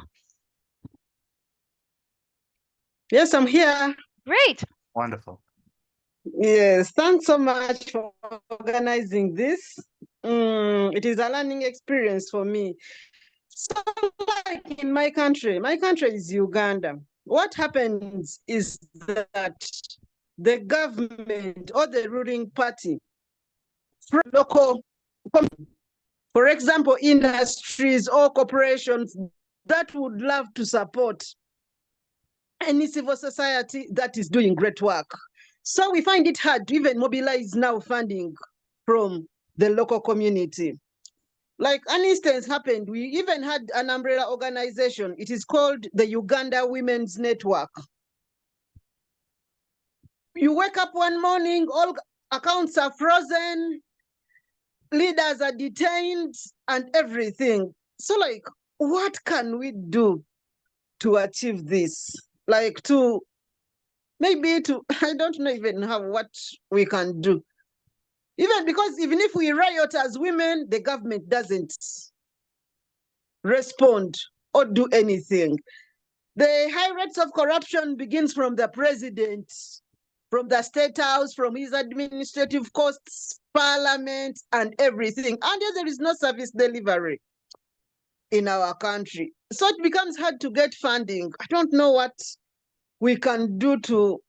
yes, I'm here. Great. wonderful. Yes, thanks so much for organizing this. It is a learning experience for me. So, like in my country is Uganda. What happens is that the government or the ruling party, local, for example, industries or corporations that would love to support any civil society that is doing great work. So we find it hard to even mobilize now funding from the local community. Like an instance happened, we even had an umbrella organization. It is called the Uganda Women's Network. You wake up one morning, all accounts are frozen, leaders are detained and everything. So like, what can we do to achieve this? Like I don't know even what we can do. Even because even if we riot as women, the government doesn't respond or do anything. The high rates of corruption begins from the president, from the state house, from his administrative costs, parliament, and everything. And yet there is no service delivery in our country. So it becomes hard to get funding. I don't know what we can do to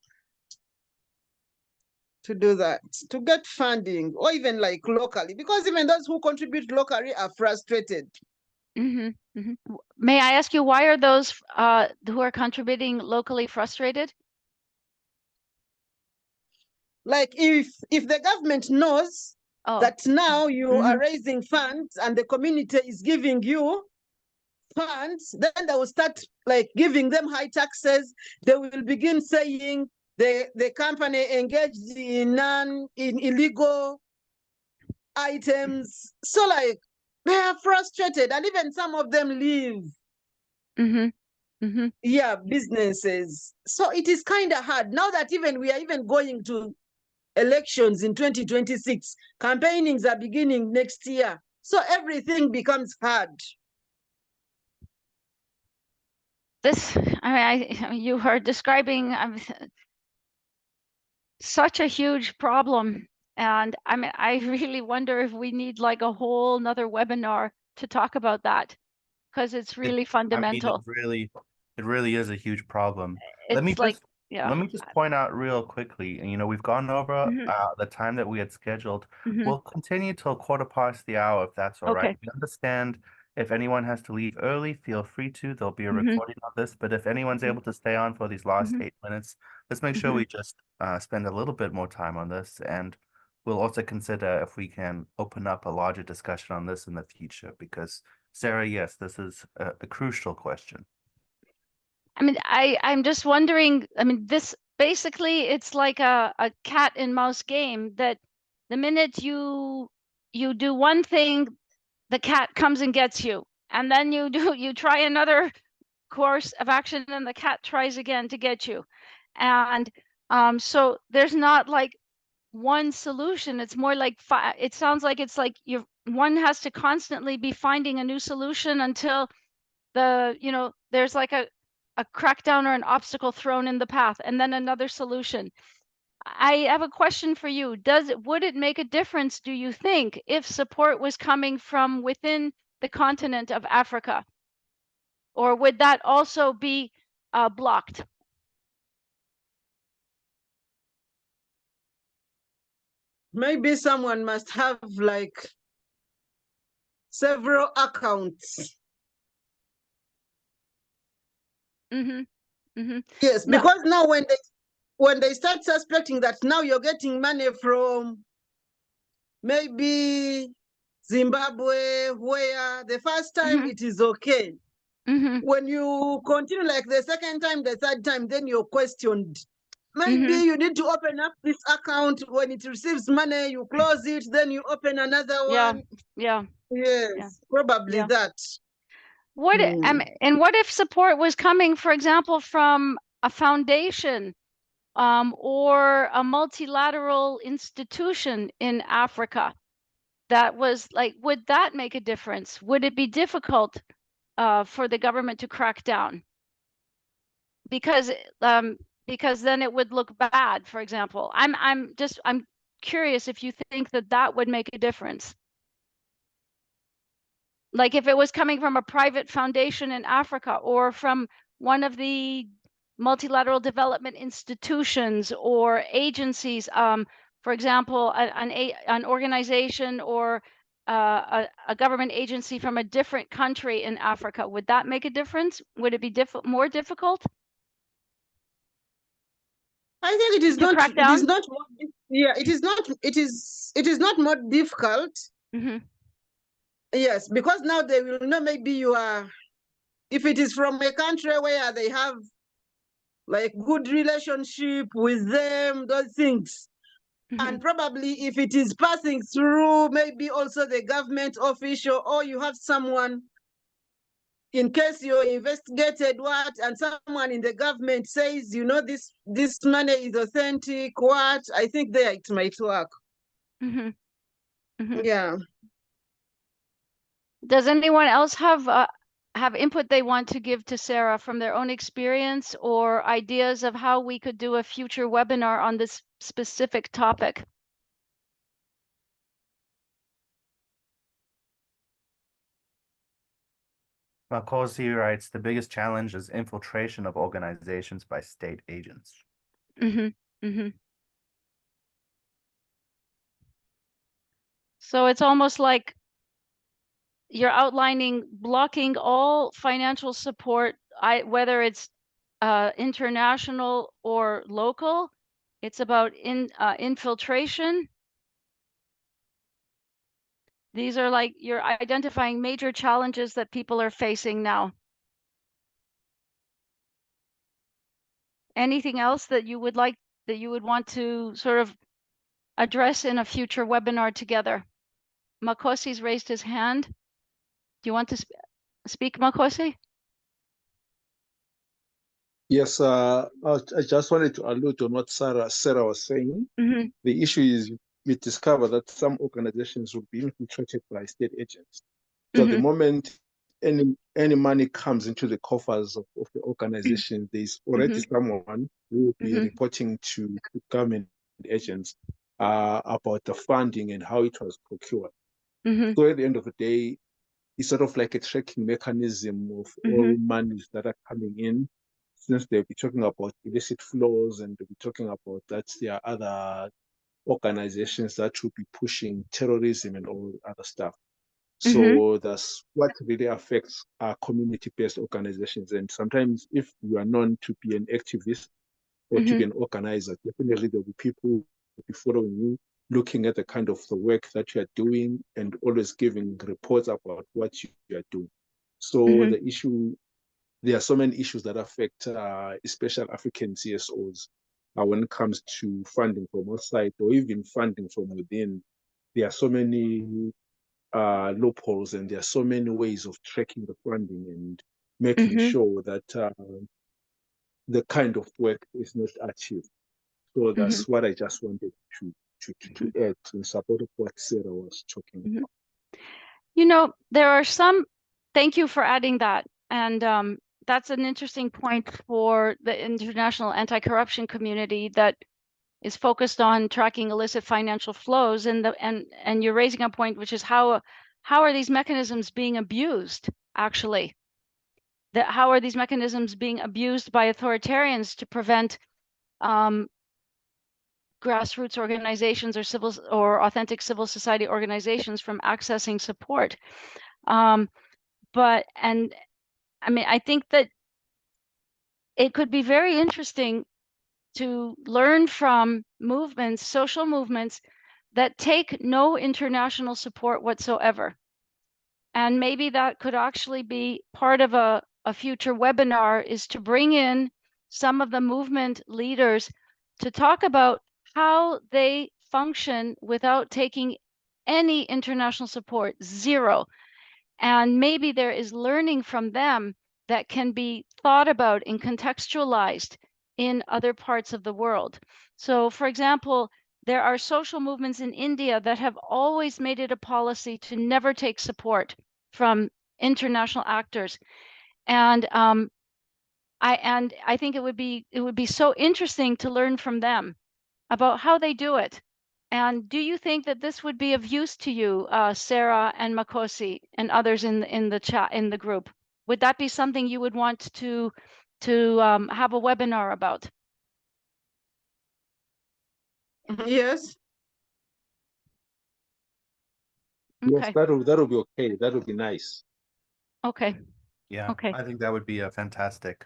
do that, to get funding, or even like locally, because even those who contribute locally are frustrated May I ask you, why are those who are contributing locally frustrated? Like if the government knows Oh, that now you are raising funds and the community is giving you funds, then they will start like giving them high taxes. They will begin saying the company engaged in illegal items. So like they are frustrated, and even some of them leave businesses. So it is kind of hard now that even we are even going to elections in 2026. Campaignings are beginning next year. So everything becomes hard. You are describing such a huge problem. And I really wonder if we need like a whole nother webinar to talk about that, because it's really fundamental. It really is a huge problem. Let me It's like, just yeah. let me just point out real quickly, and we've gone over the time that we had scheduled. We'll continue till 1:15, if that's all right. Okay. We understand if anyone has to leave early, feel free to. There'll be a recording of this, but if anyone's able to stay on for these last 8 minutes, let's make sure we just spend a little bit more time on this, and we'll also consider if we can open up a larger discussion on this in the future, because Sarah, yes, this is a crucial question. I'm just wondering, this basically, it's like a cat and mouse game, that the minute you do one thing, the cat comes and gets you. And then you try another course of action and the cat tries again to get you. And so there's not like one solution. It's more like it sounds like it's like one has to constantly be finding a new solution until there's like a crackdown or an obstacle thrown in the path, and then another solution. I have a question for you. Would it make a difference, do you think, if support was coming from within the continent of Africa? Or would that also be blocked? Maybe someone must have like several accounts. Yes, No. because now when they start suspecting that now you're getting money from maybe Zimbabwe, where the first time it is okay. When you continue like the second time, the third time, then you're questioned. Maybe you need to open up this account. When it receives money, you close it, then you open another one. Yeah. Yes, probably that. And what if support was coming, for example, from a foundation or a multilateral institution in Africa? That was like, would that make a difference? Would it be difficult for the government to crack down? Because then it would look bad, for example. I'm curious if you think that would make a difference. Like if it was coming from a private foundation in Africa or from one of the multilateral development institutions or agencies, for example, an organization or a government agency from a different country in Africa, would that make a difference? Would it be more difficult? I think it is not. It is not. Yeah, it is not. It is not more difficult. Yes, because now they will know maybe you are. If it is from a country where they have like good relationship with them, those things. And probably if it is passing through maybe also the government official, or you have someone, in case you're investigated and someone in the government says, this money is authentic, I think there it might work. Yeah. Does anyone else have input they want to give to Sarah from their own experience, or ideas of how we could do a future webinar on this specific topic? Makosi writes, the biggest challenge is infiltration of organizations by state agents. So it's almost like you're outlining blocking all financial support, whether it's international or local. It's about infiltration. These are like, you're identifying major challenges that people are facing now. Anything else that you would want to sort of address in a future webinar together? Makosi's raised his hand. Do you want to speak, Makosi? Yes, I just wanted to allude on what Sarah was saying. Mm-hmm. The issue is we discover that some organizations will be infiltrated by state agents. So the moment any money comes into the coffers of the organization, there's already someone who will be reporting to government agents about the funding and how it was procured. So at the end of the day, it's sort of like a tracking mechanism of all monies that are coming in, since they'll be talking about illicit flows and they'll be talking about that there are other organizations that will be pushing terrorism and all other stuff. So that's what really affects our community-based organizations. And sometimes if you are known to be an activist or to be an organizer, definitely there'll be people who will be following you, looking at the kind of the work that you are doing and always giving reports about what you are doing. So the issue, there are so many issues that affect especially African CSOs when it comes to funding from outside or even funding from within. There are so many loopholes and there are so many ways of tracking the funding and making sure that the kind of work is not achieved. So that's what I just wanted to add in support of what Sarah was talking about. You know, there are some, thank you for adding that. And that's an interesting point for the international anti-corruption community that is focused on tracking illicit financial flows. And you're raising a point, which is how are these mechanisms being abused, actually? How are these mechanisms being abused by authoritarians to prevent grassroots organizations or authentic civil society organizations from accessing support? But I mean, I think that it could be very interesting to learn from movements, social movements that take no international support whatsoever. And maybe that could actually be part of a future webinar, is to bring in some of the movement leaders to talk about how they function without taking any international support, zero. And maybe there is learning from them that can be thought about and contextualized in other parts of the world. So, for example, there are social movements in India that have always made it a policy to never take support from international actors. And I think it would be so interesting to learn from them about how they do it. And do you think that this would be of use to you, Sarah and Makosi and others in the chat, in the group? Would that be something you would want to have a webinar about? Yes. Yes, Okay. that'll be okay. That'll be nice. Okay. Yeah, Okay. I think that would be a fantastic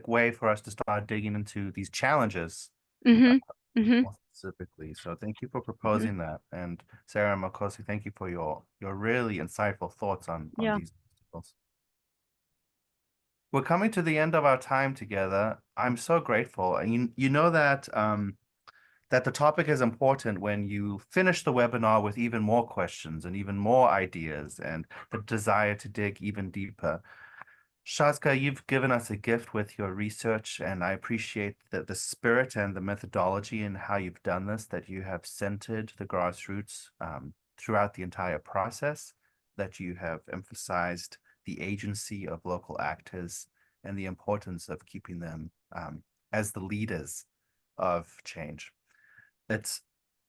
way for us to start digging into these challenges more specifically. So thank you for proposing that. And Sarah and Makosi, thank you for your really insightful thoughts on Yeah. these articles. We're coming to the end of our time together. I'm so grateful. And you know that that the topic is important when you finish the webinar with even more questions and even more ideas and the desire to dig even deeper. Shaazka, you've given us a gift with your research, and I appreciate the spirit and the methodology and how you've done this, that you have centered the grassroots throughout the entire process, that you have emphasized the agency of local actors and the importance of keeping them as the leaders of change.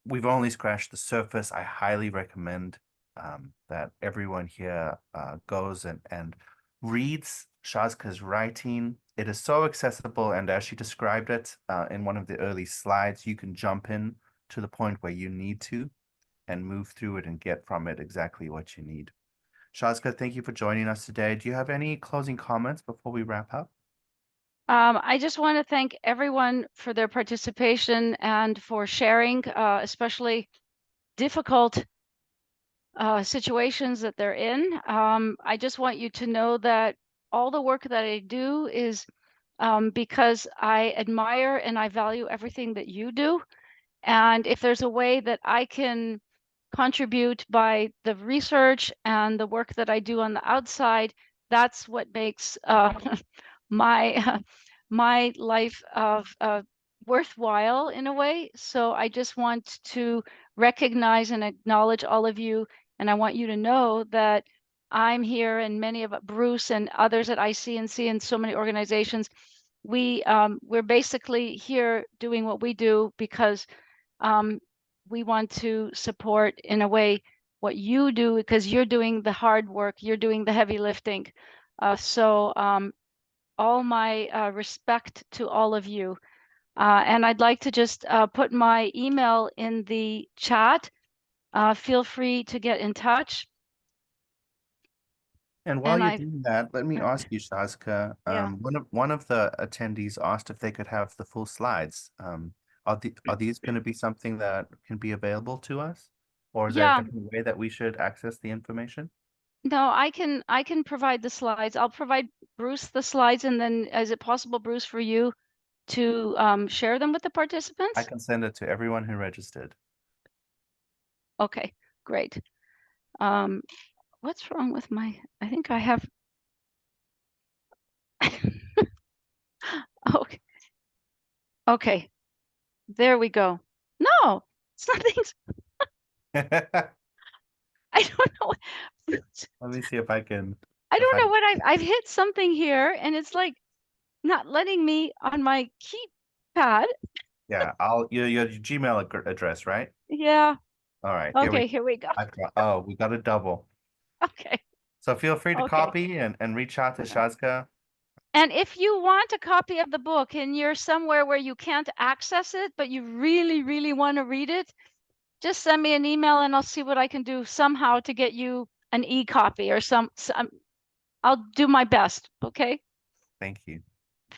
We've only scratched the surface. I highly recommend that everyone here goes and reads Shaazka's writing. It is so accessible, and as she described it in one of the early slides, you can jump in to the point where you need to and move through it and get from it exactly what you need. Shaazka, thank you for joining us today. Do you have any closing comments before we wrap up? I just want to thank everyone for their participation and for sharing, especially difficult situations that they're in. I just want you to know that all the work that I do is because I admire and I value everything that you do. And if there's a way that I can contribute by the research and the work that I do on the outside, that's what makes my my life of worthwhile in a way. So I just want to recognize and acknowledge all of you, and I want you to know that I'm here, and many of Bruce and others at ICNC and so many organizations. We're basically here doing what we do because we want to support in a way what you do, because you're doing the hard work, you're doing the heavy lifting. So all my respect to all of you. And I'd like to just put my email in the chat. Feel free to get in touch. And while And you're I, doing that, let me ask you, Shaazka. yeah, One of the attendees asked if they could have the full slides. Are these going to be something that can be available to us, or is there a yeah, different way that we should access the information? no, I can provide the slides. I'll provide Bruce the slides, and then is it possible, Bruce, for you to share them with the I participants? can send it to everyone who registered. Okay, great. What's wrong with my, I think I have, okay, okay, there we go. No, something's, Let I don't know. me see if I can. I If don't I know what I've hit something here, and it's like not letting me on my keypad. Yeah, your Gmail address, right? Yeah. All right, here we. Okay, here we go. I've got. Oh, we got a double. Okay. So feel free to Okay. copy and reach out to Shaazka. And if you want a copy of the book and you're somewhere where you can't access it, but you really, really want to read it, just send me an email and I'll see what I can do somehow to get you an e-copy or some I'll do my best. Okay. Thank you.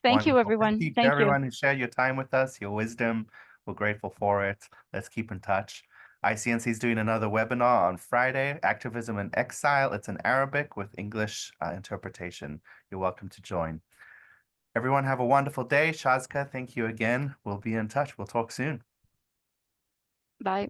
Thank you, Wonderful. Thank everyone. you to Thank you. everyone who shared your time with us, your wisdom. We're grateful for it. Let's keep in touch. ICNC is doing another webinar on Friday, Activism in Exile. It's in Arabic with English interpretation. You're welcome to join. Everyone have a wonderful day. Shaazka, thank you again. We'll be in touch. We'll talk soon. Bye.